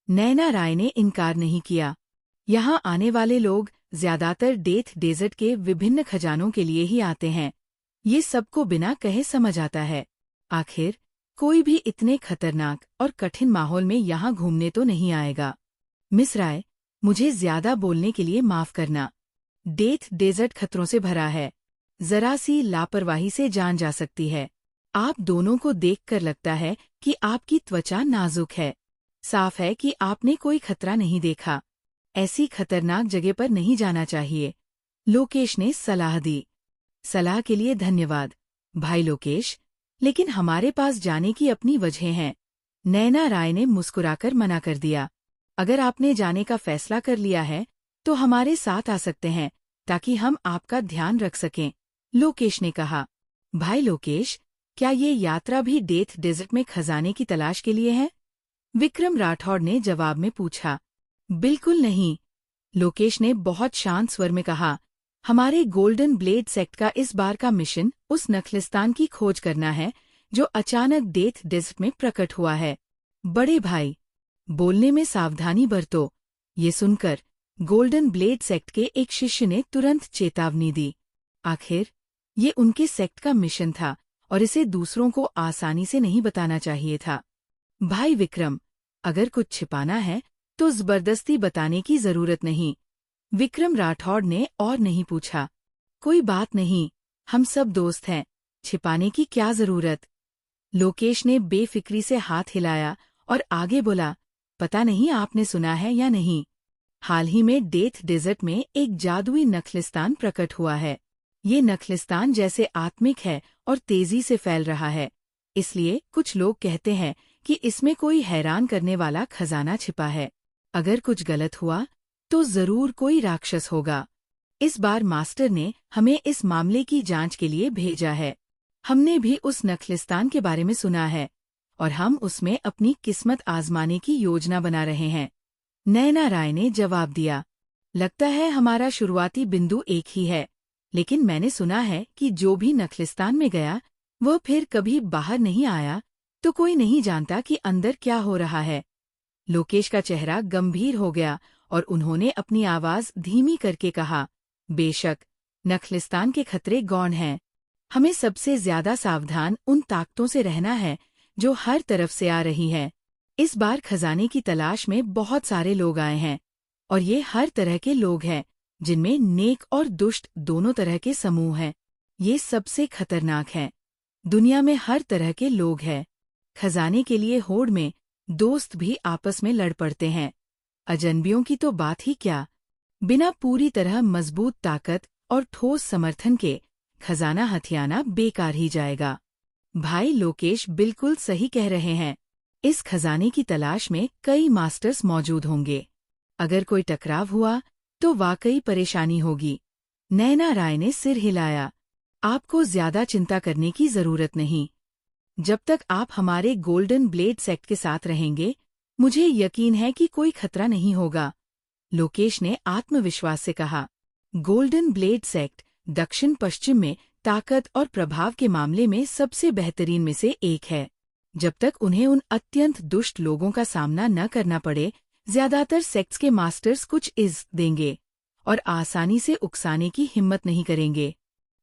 नैना राय ने इनकार नहीं किया। यहाँ आने वाले लोग ज्यादातर डेथ डेजर्ट के विभिन्न खजानों के लिए ही आते हैं। ये सबको बिना कहे समझ आता है। आखिर कोई भी इतने खतरनाक और कठिन माहौल में यहाँ घूमने तो नहीं आएगा। मिस राय, मुझे ज्यादा बोलने के लिए माफ करना। डेथ डेजर्ट खतरों से भरा है। जरा सी लापरवाही से जान जा सकती है। आप दोनों को देखकर लगता है कि आपकी त्वचा नाजुक है। साफ है कि आपने कोई खतरा नहीं देखा। ऐसी खतरनाक जगह पर नहीं जाना चाहिए। लोकेश ने सलाह दी। सलाह के लिए धन्यवाद, भाई लोकेश, लेकिन हमारे पास जाने की अपनी वजह हैं। नैना राय ने मुस्कुराकर मना कर दिया। अगर आपने जाने का फैसला कर लिया है तो हमारे साथ आ सकते हैं ताकि हम आपका ध्यान रख सकें, लोकेश ने कहा। भाई लोकेश, क्या ये यात्रा भी डेथ डेजर्ट में खजाने की तलाश के लिए है? विक्रम राठौड़ ने जवाब में पूछा। बिल्कुल नहीं, लोकेश ने बहुत शांत स्वर में कहा। हमारे गोल्डन ब्लेड सेक्ट का इस बार का मिशन उस नखलिस्तान की खोज करना है जो अचानक डेथ डेजर्ट में प्रकट हुआ है। बड़े भाई, बोलने में सावधानी बरतो। ये सुनकर गोल्डन ब्लेड सेक्ट के एक शिष्य ने तुरंत चेतावनी दी। आखिर ये उनके सेक्ट का मिशन था और इसे दूसरों को आसानी से नहीं बताना चाहिए था। भाई विक्रम, अगर कुछ छिपाना है तो जबरदस्ती बताने की जरूरत नहीं। विक्रम राठौड़ ने और नहीं पूछा। कोई बात नहीं, हम सब दोस्त हैं, छिपाने की क्या जरूरत। लोकेश ने बेफिक्री से हाथ हिलाया और आगे बोला। पता नहीं आपने सुना है या नहीं, हाल ही में डेथ डेजर्ट में एक जादुई नखलिस्तान प्रकट हुआ है। ये नखलिस्तान जैसे आत्मिक है और तेजी से फैल रहा है। इसलिए कुछ लोग कहते हैं कि इसमें कोई हैरान करने वाला खजाना छिपा है। अगर कुछ गलत हुआ तो जरूर कोई राक्षस होगा। इस बार मास्टर ने हमें इस मामले की जांच के लिए भेजा है। हमने भी उस नखलिस्तान के बारे में सुना है और हम उसमें अपनी किस्मत आजमाने की योजना बना रहे हैं, नैना राय ने जवाब दिया। लगता है हमारा शुरुआती बिंदु एक ही है, लेकिन मैंने सुना है कि जो भी नखलिस्तान में गया वह फिर कभी बाहर नहीं आया, तो कोई नहीं जानता कि अंदर क्या हो रहा है। लोकेश का चेहरा गंभीर हो गया और उन्होंने अपनी आवाज धीमी करके कहा। बेशक, नखलिस्तान के खतरे गौण हैं। हमें सबसे ज्यादा सावधान उन ताकतों से रहना है जो हर तरफ से आ रही हैं। इस बार खजाने की तलाश में बहुत सारे लोग आए हैं और ये हर तरह के लोग हैं, जिनमें नेक और दुष्ट दोनों तरह के समूह हैं। ये सबसे खतरनाक हैं। दुनिया में हर तरह के लोग हैं। खजाने के लिए होड़ में दोस्त भी आपस में लड़ पड़ते हैं। अजनबियों की तो बात ही क्या। बिना पूरी तरह मजबूत ताकत और ठोस समर्थन के खजाना हथियाना बेकार ही जाएगा। भाई लोकेश बिल्कुल सही कह रहे हैं। इस खजाने की तलाश में कई मास्टर्स मौजूद होंगे। अगर कोई टकराव हुआ तो वाकई परेशानी होगी। नैना राय ने सिर हिलाया। आपको ज्यादा चिंता करने की जरूरत नहीं। जब तक आप हमारे गोल्डन ब्लेड सेक्ट के साथ रहेंगे, मुझे यकीन है कि कोई खतरा नहीं होगा, लोकेश ने आत्मविश्वास से कहा। गोल्डन ब्लेड सेक्ट दक्षिण पश्चिम में ताकत और प्रभाव के मामले में सबसे बेहतरीन में से एक है। जब तक उन्हें उन अत्यंत दुष्ट लोगों का सामना न करना पड़े, ज्यादातर सेक्ट्स के मास्टर्स कुछ इज्जत देंगे और आसानी से उकसाने की हिम्मत नहीं करेंगे।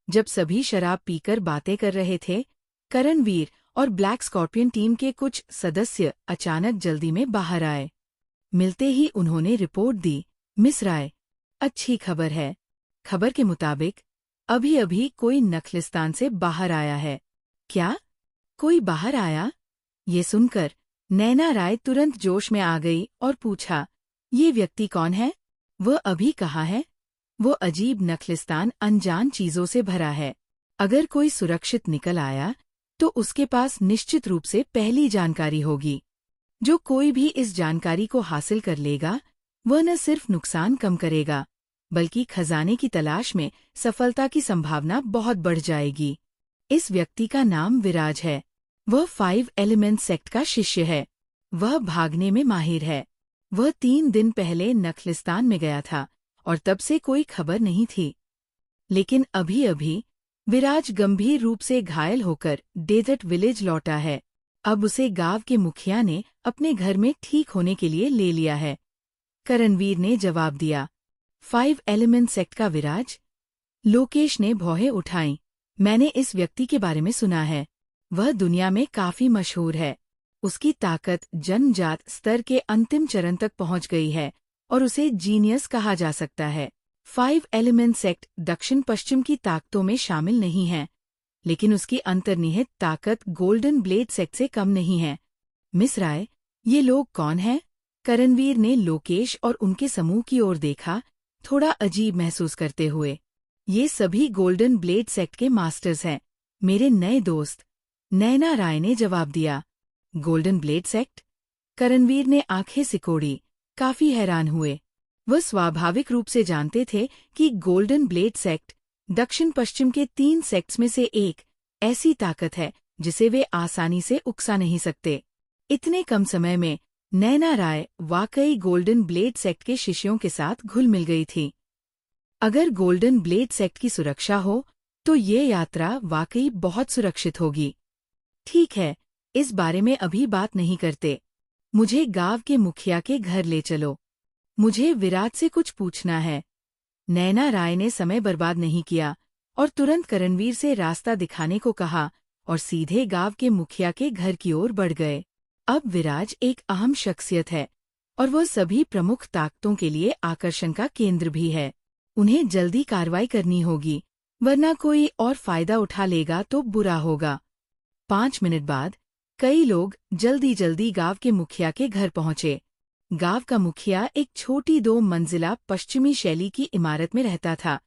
जब सभी शराब पीकर बातें कर रहे थे, करणवीर और ब्लैक स्कॉर्पियन टीम के कुछ सदस्य अचानक जल्दी में बाहर आए। मिलते ही उन्होंने रिपोर्ट दी, मिस राय, अच्छी खबर है। खबर के मुताबिक अभी अभी कोई नखलिस्तान से बाहर आया है। क्या? कोई बाहर आया? ये सुनकर नैना राय तुरंत जोश में आ गई और पूछा, ये व्यक्ति कौन है? वह अभी कहाँ है? वो अजीब नखलिस्तान अनजान चीजों से भरा है। अगर कोई सुरक्षित निकल आया तो उसके पास निश्चित रूप से पहली जानकारी होगी। जो कोई भी इस जानकारी को हासिल कर लेगा, वह न सिर्फ नुकसान कम करेगा, बल्कि खजाने की तलाश में सफलता की संभावना बहुत बढ़ जाएगी। इस व्यक्ति का नाम विराज है। वह 5 एलिमेंट सेक्ट का शिष्य है। वह भागने में माहिर है। वह 3 दिन पहले नखलिस्तान में गया था और तब से कोई खबर नहीं थी। लेकिन अभी अभी विराज गंभीर रूप से घायल होकर डेजर्ट विलेज लौटा है। अब उसे गांव के मुखिया ने अपने घर में ठीक होने के लिए ले लिया है, करणवीर ने जवाब दिया। 5 एलिमेंट सेक्ट का विराज? लोकेश ने भौहें उठाईं। मैंने इस व्यक्ति के बारे में सुना है। वह दुनिया में काफी मशहूर है। उसकी ताकत जन्मजात स्तर के अंतिम चरण तक पहुंच गई है और उसे जीनियस कहा जा सकता है। 5 एलिमेंट सेक्ट दक्षिण पश्चिम की ताकतों में शामिल नहीं है, लेकिन उसकी अंतर्निहित ताकत गोल्डन ब्लेड सेक्ट से कम नहीं है। मिस राय, ये लोग कौन हैं? करणवीर ने लोकेश और उनके समूह की ओर देखा, थोड़ा अजीब महसूस करते हुए। ये सभी गोल्डन ब्लेड सेक्ट के मास्टर्स हैं, मेरे नए दोस्त, नैना राय ने जवाब दिया। Golden blade sect? करणवीर ने आंखें सिकोड़ी, काफी हैरान हुए। वह स्वाभाविक रूप से जानते थे कि गोल्डन ब्लेड सेक्ट दक्षिण पश्चिम के 3 सेक्ट्स में से एक ऐसी ताकत है जिसे वे आसानी से उकसा नहीं सकते। इतने कम समय में नैना राय वाकई गोल्डन ब्लेड सेक्ट के शिष्यों के साथ घुल मिल गई थी। अगर गोल्डन ब्लेड सेक्ट की सुरक्षा हो तो ये यात्रा वाकई बहुत सुरक्षित होगी। ठीक है, इस बारे में अभी बात नहीं करते। मुझे गांव के मुखिया के घर ले चलो। मुझे विराट से कुछ पूछना है। नैना राय ने समय बर्बाद नहीं किया और तुरंत करणवीर से रास्ता दिखाने को कहा और सीधे गांव के मुखिया के घर की ओर बढ़ गए। अब विराज एक अहम शख्सियत है और वह सभी प्रमुख ताकतों के लिए आकर्षण का केंद्र भी है। उन्हें जल्दी कार्रवाई करनी होगी, वरना कोई और फायदा उठा लेगा तो बुरा होगा। 5 मिनट बाद कई लोग जल्दी जल्दी गांव के मुखिया के घर पहुंचे। गांव का मुखिया एक छोटी 2 मंजिला पश्चिमी शैली की इमारत में रहता था,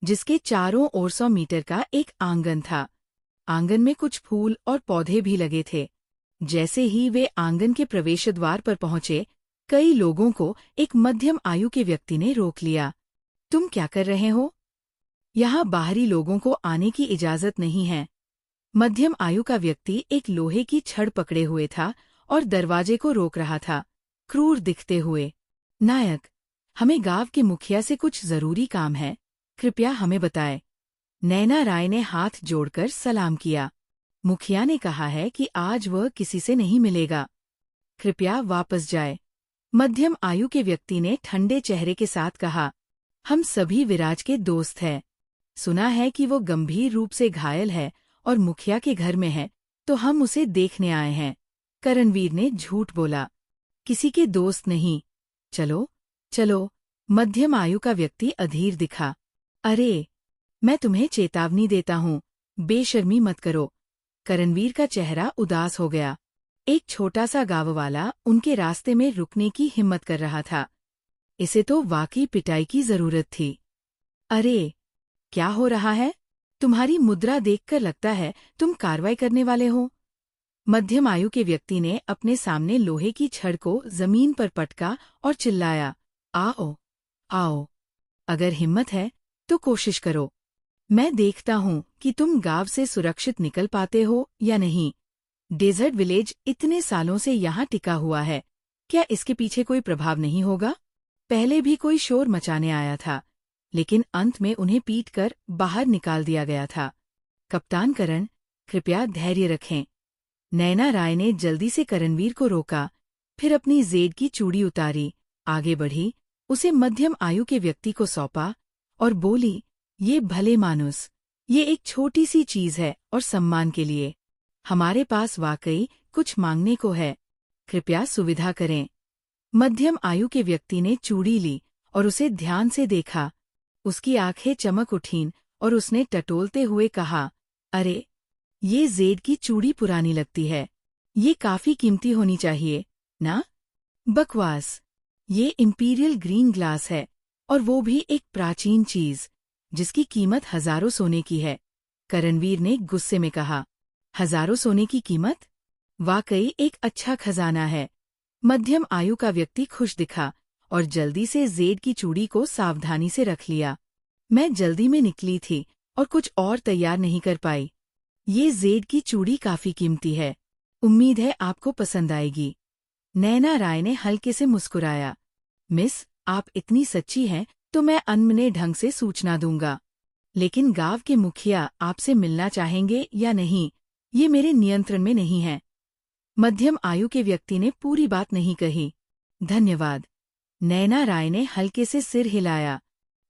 जिसके चारों ओर 100 मीटर का एक आंगन था। आंगन में कुछ फूल और पौधे भी लगे थे। जैसे ही वे आंगन के प्रवेश द्वार पर पहुंचे, कई लोगों को एक मध्यम आयु के व्यक्ति ने रोक लिया। तुम क्या कर रहे हो? यहाँ बाहरी लोगों को आने की इजाजत नहीं है। मध्यम आयु का व्यक्ति एक लोहे की छड़ पकड़े हुए था और दरवाजे को रोक रहा था, क्रूर दिखते हुए। नायक, हमें गांव के मुखिया से कुछ जरूरी काम है, कृपया हमें बताएं। नैना राय ने हाथ जोड़कर सलाम किया। मुखिया ने कहा है कि आज वह किसी से नहीं मिलेगा, कृपया वापस जाए। मध्यम आयु के व्यक्ति ने ठंडे चेहरे के साथ कहा, हम सभी विराज के दोस्त हैं। सुना है कि वो गंभीर रूप से घायल है और मुखिया के घर में है, तो हम उसे देखने आए हैं। करणवीर ने झूठ बोला, किसी के दोस्त नहीं। चलो चलो, मध्यम आयु का व्यक्ति अधीर दिखा। अरे, मैं तुम्हें चेतावनी देता हूँ, बेशर्मी मत करो। करणवीर का चेहरा उदास हो गया। एक छोटा सा गाँव वाला उनके रास्ते में रुकने की हिम्मत कर रहा था। इसे तो वाकई पिटाई की जरूरत थी। अरे, क्या हो रहा है? तुम्हारी मुद्रा देखकर लगता है तुम कार्रवाई करने वाले हो। मध्यम आयु के व्यक्ति ने अपने सामने लोहे की छड़ को जमीन पर पटका और चिल्लाया, आओ, आओ, अगर हिम्मत है तो कोशिश करो। मैं देखता हूँ कि तुम गांव से सुरक्षित निकल पाते हो या नहीं। डेजर्ट विलेज इतने सालों से यहाँ टिका हुआ है, क्या इसके पीछे कोई प्रभाव नहीं होगा? पहले भी कोई शोर मचाने आया था, लेकिन अंत में उन्हें पीटकर बाहर निकाल दिया गया था। कप्तान करण, कृपया धैर्य रखें। नैना राय ने जल्दी से करणवीर को रोका, फिर अपनी जेड की चूड़ी उतारी, आगे बढ़ी, उसे मध्यम आयु के व्यक्ति को सौंपा और बोली, ये भले मानुस, ये एक छोटी सी चीज है और सम्मान के लिए। हमारे पास वाकई कुछ मांगने को है, कृपया सुविधा करें। मध्यम आयु के व्यक्ति ने चूड़ी ली और उसे ध्यान से देखा। उसकी आंखें चमक उठीं और उसने टटोलते हुए कहा, अरे, ये जेड की चूड़ी पुरानी लगती है, ये काफी कीमती होनी चाहिए, ना? बकवास, ये इंपीरियल ग्रीन ग्लास है, और वो भी एक प्राचीन चीज, जिसकी कीमत हजारों सोने की है। करणवीर ने गुस्से में कहा, हजारों सोने की कीमत? वाकई एक अच्छा खजाना है। मध्यम आयु का व्यक्ति खुश दिखा और जल्दी से जेड की चूड़ी को सावधानी से रख लिया। मैं जल्दी में निकली थी और कुछ और तैयार नहीं कर पाई। ये जेड की चूड़ी काफी कीमती है, उम्मीद है आपको पसंद आएगी। नैना राय ने हल्के से मुस्कुराया, मिस, आप इतनी सच्ची हैं तो मैं अनमने ढंग से सूचना दूंगा, लेकिन गांव के मुखिया आपसे मिलना चाहेंगे या नहीं, ये मेरे नियंत्रण में नहीं है। मध्यम आयु के व्यक्ति ने पूरी बात नहीं कही। धन्यवाद। नैना राय ने हल्के से सिर हिलाया।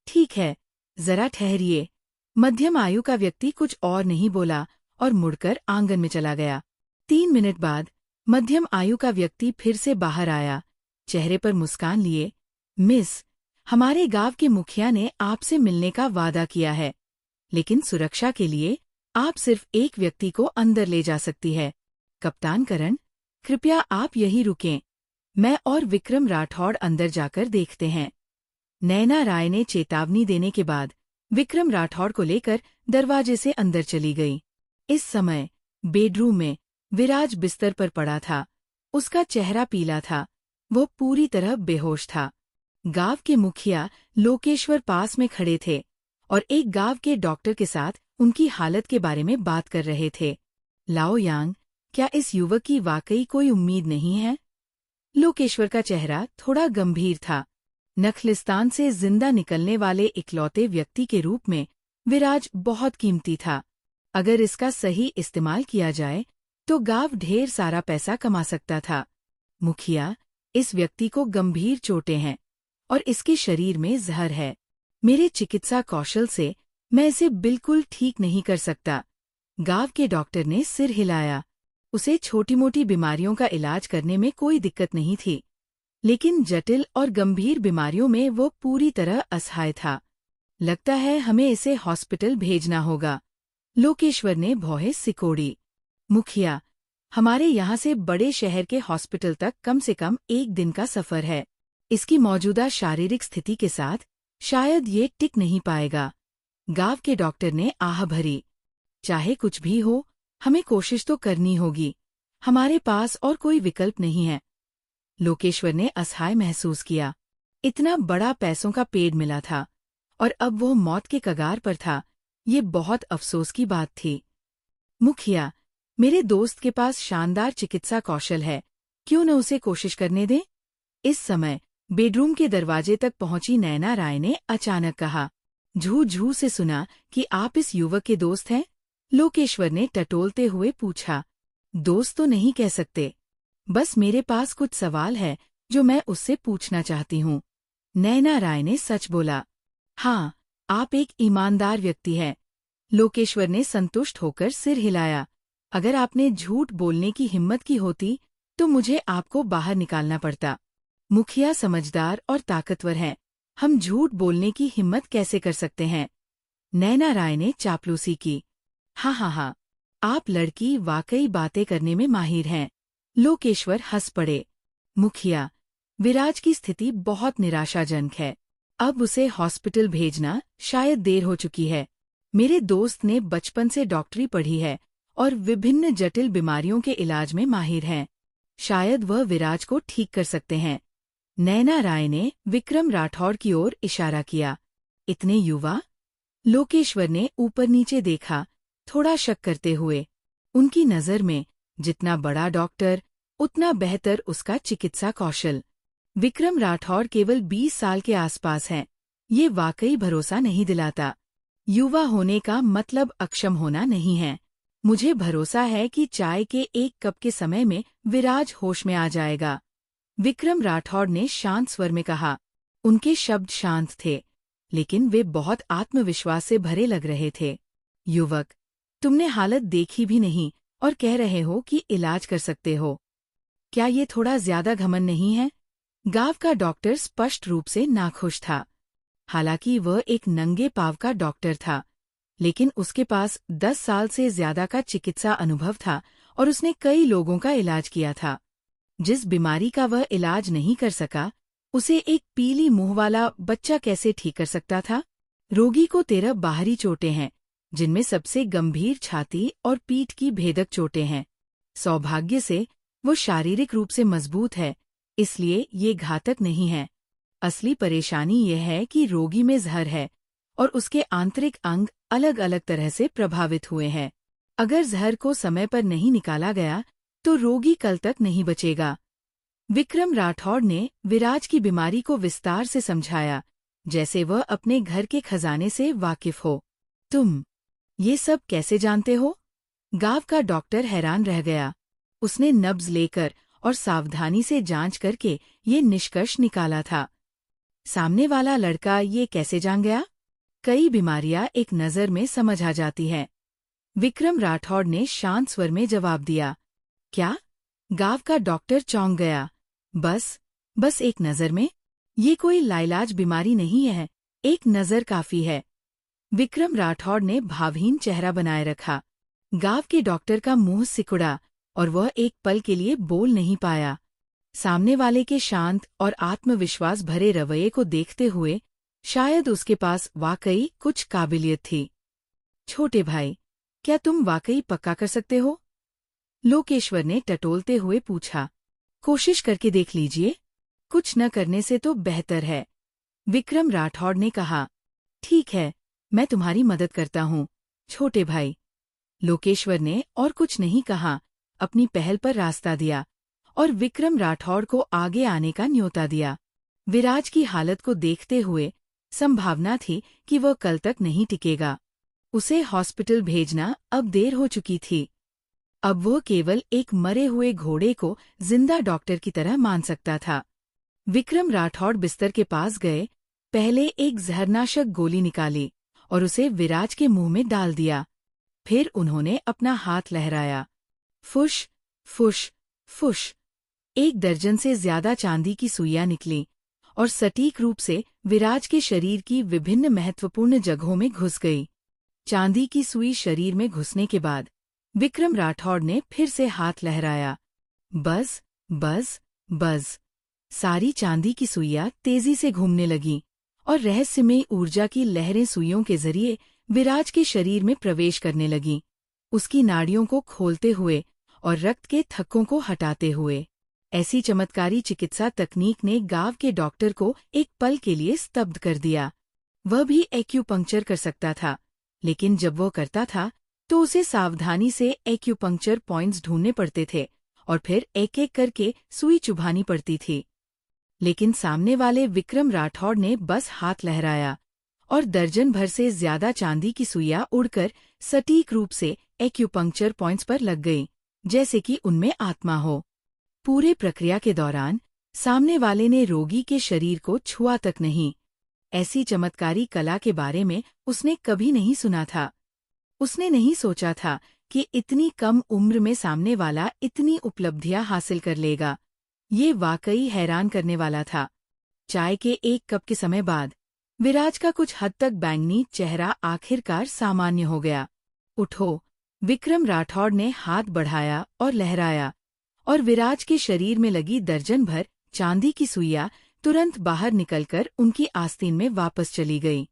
ठीक है, जरा ठहरिए। मध्यम आयु का व्यक्ति कुछ और नहीं बोला और मुड़कर आंगन में चला गया। 3 मिनट बाद मध्यम आयु का व्यक्ति फिर से बाहर आया, चेहरे पर मुस्कान लिए। मिस, हमारे गांव के मुखिया ने आपसे मिलने का वादा किया है, लेकिन सुरक्षा के लिए आप सिर्फ एक व्यक्ति को अंदर ले जा सकती है। कप्तान करण, कृपया आप यहीं रुकें, मैं और विक्रम राठौड़ अंदर जाकर देखते हैं। नैना राय ने चेतावनी देने के बाद विक्रम राठौड़ को लेकर दरवाजे से अंदर चली गई। इस समय बेडरूम में विराज बिस्तर पर पड़ा था। उसका चेहरा पीला था, वो पूरी तरह बेहोश था। गांव के मुखिया लोकेश्वर पास में खड़े थे और एक गांव के डॉक्टर के साथ उनकी हालत के बारे में बात कर रहे थे। लाओ यांग, क्या इस युवक की वाकई कोई उम्मीद नहीं है? लोकेश्वर का चेहरा थोड़ा गंभीर था। नखलिस्तान से जिंदा निकलने वाले इकलौते व्यक्ति के रूप में विराज बहुत कीमती था। अगर इसका सही इस्तेमाल किया जाए तो गांव ढेर सारा पैसा कमा सकता था। मुखिया, इस व्यक्ति को गंभीर चोटें हैं और इसके शरीर में जहर है। मेरे चिकित्सा कौशल से मैं इसे बिल्कुल ठीक नहीं कर सकता। गांव के डॉक्टर ने सिर हिलाया। उसे छोटी मोटी बीमारियों का इलाज करने में कोई दिक्कत नहीं थी, लेकिन जटिल और गंभीर बीमारियों में वो पूरी तरह असहाय था। लगता है हमें इसे हॉस्पिटल भेजना होगा, लोकेश्वर ने भौहें सिकोड़ी। मुखिया, हमारे यहाँ से बड़े शहर के हॉस्पिटल तक कम से कम 1 दिन का सफर है। इसकी मौजूदा शारीरिक स्थिति के साथ शायद ये टिक नहीं पाएगा। गांव के डॉक्टर ने आह भरी। चाहे कुछ भी हो, हमें कोशिश तो करनी होगी, हमारे पास और कोई विकल्प नहीं है। लोकेश्वर ने असहाय महसूस किया। इतना बड़ा पैसों का पेड़ मिला था और अब वो मौत के कगार पर था। ये बहुत अफसोस की बात थी। मुखिया, मेरे दोस्त के पास शानदार चिकित्सा कौशल है, क्यों न उसे कोशिश करने दें? इस समय बेडरूम के दरवाजे तक पहुंची नैना राय ने अचानक कहा। झू झू से सुना कि आप इस युवक के दोस्त हैं? लोकेश्वर ने टटोलते हुए पूछा। दोस्त तो नहीं कह सकते, बस मेरे पास कुछ सवाल है जो मैं उससे पूछना चाहती हूँ। नैना राय ने सच बोला। हाँ, आप एक ईमानदार व्यक्ति हैं। लोकेश्वर ने संतुष्ट होकर सिर हिलाया। अगर आपने झूठ बोलने की हिम्मत की होती तो मुझे आपको बाहर निकालना पड़ता। मुखिया समझदार और ताकतवर हैं, हम झूठ बोलने की हिम्मत कैसे कर सकते हैं? नैना राय ने चापलूसी की। हाँ हाँ हाँ, आप लड़की वाकई बातें करने में माहिर हैं। लोकेश्वर हंस पड़े। मुखिया, विराज की स्थिति बहुत निराशाजनक है। अब उसे हॉस्पिटल भेजना शायद देर हो चुकी है। मेरे दोस्त ने बचपन से डॉक्टरी पढ़ी है और विभिन्न जटिल बीमारियों के इलाज में माहिर हैं। शायद वह विराज को ठीक कर सकते हैं। नैना राय ने विक्रम राठौड़ की ओर इशारा किया। इतने युवा? लोकेश्वर ने ऊपर नीचे देखा, थोड़ा शक करते हुए। उनकी नज़र में जितना बड़ा डॉक्टर, उतना बेहतर उसका चिकित्सा कौशल। विक्रम राठौड़ केवल 20 साल के आसपास हैं। ये वाकई भरोसा नहीं दिलाता। युवा होने का मतलब अक्षम होना नहीं है। मुझे भरोसा है कि चाय के एक कप के समय में विराज होश में आ जाएगा। विक्रम राठौड़ ने शांत स्वर में कहा। उनके शब्द शांत थे, लेकिन वे बहुत आत्मविश्वास से भरे लग रहे थे। युवक, तुमने हालत देखी भी नहीं और कह रहे हो कि इलाज कर सकते हो। क्या ये थोड़ा ज्यादा घमंड नहीं है? गांव का डॉक्टर स्पष्ट रूप से नाखुश था। हालांकि वह एक नंगे पांव का डॉक्टर था, लेकिन उसके पास 10 साल से ज्यादा का चिकित्सा अनुभव था और उसने कई लोगों का इलाज किया था। जिस बीमारी का वह इलाज नहीं कर सका, उसे एक पीली मुंह वाला बच्चा कैसे ठीक कर सकता था? रोगी को 13 बाहरी चोटें हैं, जिनमें सबसे गंभीर छाती और पीठ की भेदक चोटें हैं। सौभाग्य से वो शारीरिक रूप से मजबूत है, इसलिए ये घातक नहीं है। असली परेशानी यह है कि रोगी में जहर है और उसके आंतरिक अंग अलग अलग तरह से प्रभावित हुए हैं। अगर जहर को समय पर नहीं निकाला गया तो रोगी कल तक नहीं बचेगा। विक्रम राठौड़ ने विराज की बीमारी को विस्तार से समझाया, जैसे वह अपने घर के खजाने से वाकिफ हो। तुम ये सब कैसे जानते हो? गांव का डॉक्टर हैरान रह गया। उसने नब्ज लेकर और सावधानी से जांच करके ये निष्कर्ष निकाला था। सामने वाला लड़का ये कैसे जान गया? कई बीमारियां एक नज़र में समझ आ जाती हैं। विक्रम राठौड़ ने शांत स्वर में जवाब दिया। क्या? गांव का डॉक्टर चौंक गया। बस एक नज़र में? ये कोई लाइलाज बीमारी नहीं है, एक नज़र काफी है। विक्रम राठौड़ ने भावहीन चेहरा बनाए रखा। गांव के डॉक्टर का मुंह सिकुड़ा और वह एक पल के लिए बोल नहीं पाया। सामने वाले के शांत और आत्मविश्वास भरे रवैये को देखते हुए शायद उसके पास वाकई कुछ काबिलियत थी। छोटे भाई, क्या तुम वाकई पक्का कर सकते हो? लोकेश्वर ने टटोलते हुए पूछा। कोशिश करके देख लीजिए, कुछ न करने से तो बेहतर है। विक्रम राठौड़ ने कहा। ठीक है, मैं तुम्हारी मदद करता हूँ, छोटे भाई। लोकेश्वर ने और कुछ नहीं कहा, अपनी पहल पर रास्ता दिया और विक्रम राठौड़ को आगे आने का न्योता दिया। विराज की हालत को देखते हुए संभावना थी कि वह कल तक नहीं टिकेगा। उसे हॉस्पिटल भेजना अब देर हो चुकी थी। अब वो केवल एक मरे हुए घोड़े को जिंदा डॉक्टर की तरह मान सकता था। विक्रम राठौड़ बिस्तर के पास गए, पहले एक जहरनाशक गोली निकाली और उसे विराज के मुंह में डाल दिया। फिर उन्होंने अपना हाथ लहराया। फुश, फुश, फुश। 1 दर्जन से ज्यादा चांदी की सुइयां निकलीं और सटीक रूप से विराज के शरीर की विभिन्न महत्वपूर्ण जगहों में घुस गई। चांदी की सुई शरीर में घुसने के बाद विक्रम राठौड़ ने फिर से हाथ लहराया। बस, बस, बस। सारी चांदी की सुइयां तेजी से घूमने लगीं और रहस्यमयी ऊर्जा की लहरें सुइयों के जरिए विराज के शरीर में प्रवेश करने लगीं, उसकी नाड़ियों को खोलते हुए और रक्त के थक्कों को हटाते हुए। ऐसी चमत्कारी चिकित्सा तकनीक ने गांव के डॉक्टर को एक पल के लिए स्तब्ध कर दिया। वह भी एक्यूपंक्चर कर सकता था, लेकिन जब वो करता था तो उसे सावधानी से एक्यूपंक्चर पॉइंट्स ढूंढने पड़ते थे और फिर एक एक करके सुई चुभानी पड़ती थी। लेकिन सामने वाले विक्रम राठौड़ ने बस हाथ लहराया और दर्जन भर से ज्यादा चांदी की सुइयां उड़कर सटीक रूप से एक्यूपंक्चर पॉइंट्स पर लग गईं, जैसे कि उनमें आत्मा हो। पूरे प्रक्रिया के दौरान सामने वाले ने रोगी के शरीर को छुआ तक नहीं। ऐसी चमत्कारी कला के बारे में उसने कभी नहीं सुना था। उसने नहीं सोचा था कि इतनी कम उम्र में सामने वाला इतनी उपलब्धियां हासिल कर लेगा। ये वाकई हैरान करने वाला था। चाय के 1 कप के समय बाद विराज का कुछ हद तक बैंगनी चेहरा आखिरकार सामान्य हो गया। उठो, विक्रम राठौड़ ने हाथ बढ़ाया और लहराया, और विराज के शरीर में लगी दर्जन भर चांदी की सुइयां तुरंत बाहर निकलकर उनकी आस्तीन में वापस चली गई।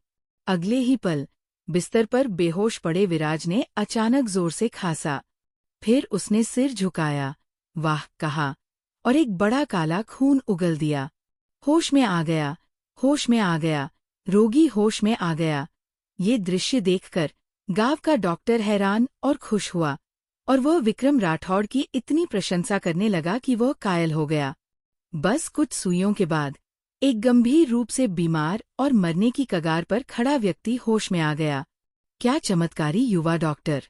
अगले ही पल बिस्तर पर बेहोश पड़े विराज ने अचानक जोर से खांसा। फिर उसने सिर झुकाया, वाह कहा, और एक बड़ा काला खून उगल दिया। होश में आ गया, होश में आ गया, रोगी होश में आ गया। ये दृश्य देखकर गांव का डॉक्टर हैरान और खुश हुआ, और वह विक्रम राठौड़ की इतनी प्रशंसा करने लगा कि वह कायल हो गया। बस कुछ सुइयों के बाद एक गंभीर रूप से बीमार और मरने की कगार पर खड़ा व्यक्ति होश में आ गया। क्या चमत्कारी युवा डॉक्टर!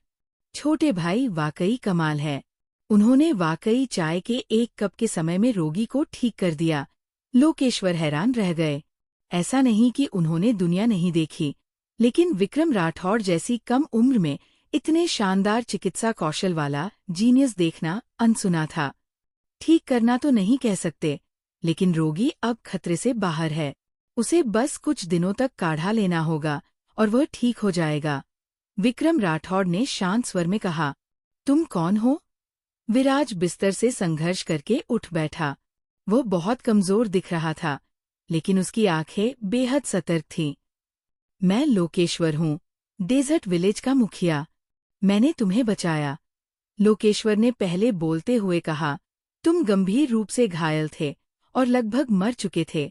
छोटे भाई वाकई कमाल है। उन्होंने वाकई चाय के एक कप के समय में रोगी को ठीक कर दिया। लोकेश्वर हैरान रह गए। ऐसा नहीं कि उन्होंने दुनिया नहीं देखी, लेकिन विक्रम राठौड़ जैसी कम उम्र में इतने शानदार चिकित्सा कौशल वाला जीनियस देखना अनसुना था। ठीक करना तो नहीं कह सकते, लेकिन रोगी अब खतरे से बाहर है। उसे बस कुछ दिनों तक काढ़ा लेना होगा और वह ठीक हो जाएगा। विक्रम राठौड़ ने शांत स्वर में कहा, तुम कौन हो? विराज बिस्तर से संघर्ष करके उठ बैठा। वो बहुत कमजोर दिख रहा था, लेकिन उसकी आंखें बेहद सतर्क थीं। मैं लोकेश्वर हूँ, डेजर्ट विलेज का मुखिया। मैंने तुम्हें बचाया। लोकेश्वर ने पहले बोलते हुए कहा, तुम गंभीर रूप से घायल थे और लगभग मर चुके थे।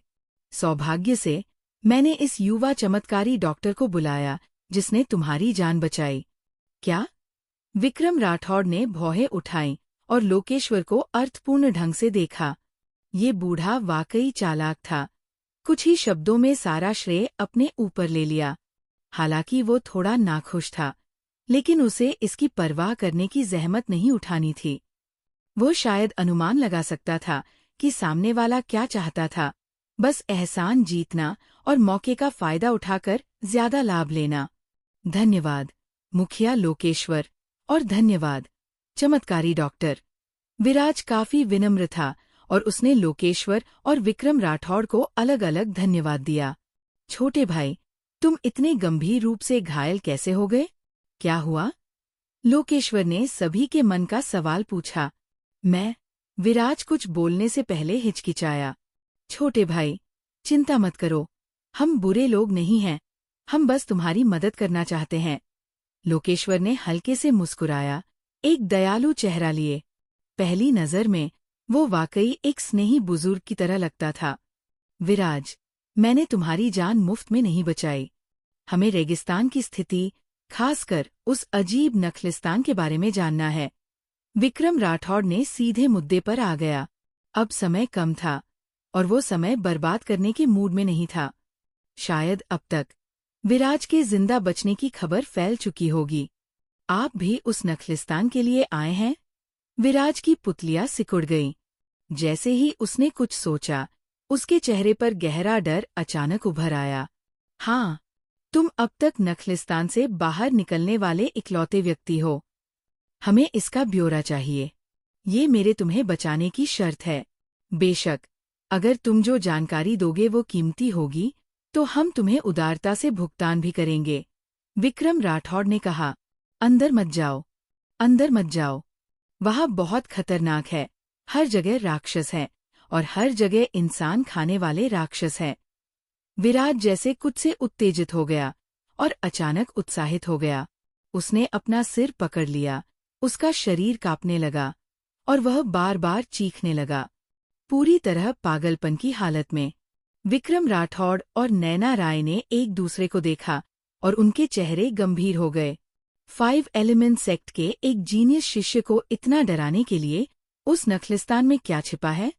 सौभाग्य से मैंने इस युवा चमत्कारी डॉक्टर को बुलाया जिसने तुम्हारी जान बचाई। क्या? विक्रम राठौड़ ने भौहें उठाईं और लोकेश्वर को अर्थपूर्ण ढंग से देखा। ये बूढ़ा वाकई चालाक था। कुछ ही शब्दों में सारा श्रेय अपने ऊपर ले लिया। हालांकि वो थोड़ा नाखुश था, लेकिन उसे इसकी परवाह करने की जहमत नहीं उठानी थी। वो शायद अनुमान लगा सकता था कि सामने वाला क्या चाहता था, बस एहसान जीतना और मौके का फायदा उठाकर ज्यादा लाभ लेना। धन्यवाद मुखिया लोकेश्वर, और धन्यवाद चमत्कारी डॉक्टर। विराज काफी विनम्र था और उसने लोकेश्वर और विक्रम राठौड़ को अलग अलग धन्यवाद दिया। छोटे भाई, तुम इतने गंभीर रूप से घायल कैसे हो गए? क्या हुआ? लोकेश्वर ने सभी के मन का सवाल पूछा। विराज कुछ बोलने से पहले हिचकिचाया। छोटे भाई, चिंता मत करो, हम बुरे लोग नहीं हैं, हम बस तुम्हारी मदद करना चाहते हैं। लोकेश्वर ने हल्के से मुस्कुराया, एक दयालु चेहरा लिए। पहली नजर में वो वाकई एक स्नेही बुजुर्ग की तरह लगता था। विराज, मैंने तुम्हारी जान मुफ्त में नहीं बचाई। हमें रेगिस्तान की स्थिति, खासकर उस अजीब नखलिस्तान के बारे में जानना है। विक्रम राठौड़ ने सीधे मुद्दे पर आ गया। अब समय कम था और वो समय बर्बाद करने के मूड में नहीं था। शायद अब तक विराज के जिंदा बचने की खबर फैल चुकी होगी। आप भी उस नखलिस्तान के लिए आए हैं? विराज की पुतलियां सिकुड़ गईं। जैसे ही उसने कुछ सोचा, उसके चेहरे पर गहरा डर अचानक उभर आया। हाँ, तुम अब तक नखलिस्तान से बाहर निकलने वाले इकलौते व्यक्ति हो। हमें इसका ब्यौरा चाहिए। ये मेरे तुम्हें बचाने की शर्त है। बेशक, अगर तुम जो जानकारी दोगे वो कीमती होगी, तो हम तुम्हें उदारता से भुगतान भी करेंगे। विक्रम राठौड़ ने कहा, अंदर मत जाओ, अंदर मत जाओ। वहाँ बहुत खतरनाक है। हर जगह राक्षस हैं और हर जगह इंसान खाने वाले राक्षस हैं। विराज जैसे कुछ से उत्तेजित हो गया और अचानक उत्साहित हो गया। उसने अपना सिर पकड़ लिया, उसका शरीर कांपने लगा और वह बार बार चीखने लगा, पूरी तरह पागलपन की हालत में। विक्रम राठौड़ और नैना राय ने एक दूसरे को देखा और उनके चेहरे गंभीर हो गए। 5 एलिमेंट सेक्ट के एक जीनियस शिष्य को इतना डराने के लिए उस नखलिस्तान में क्या छिपा है?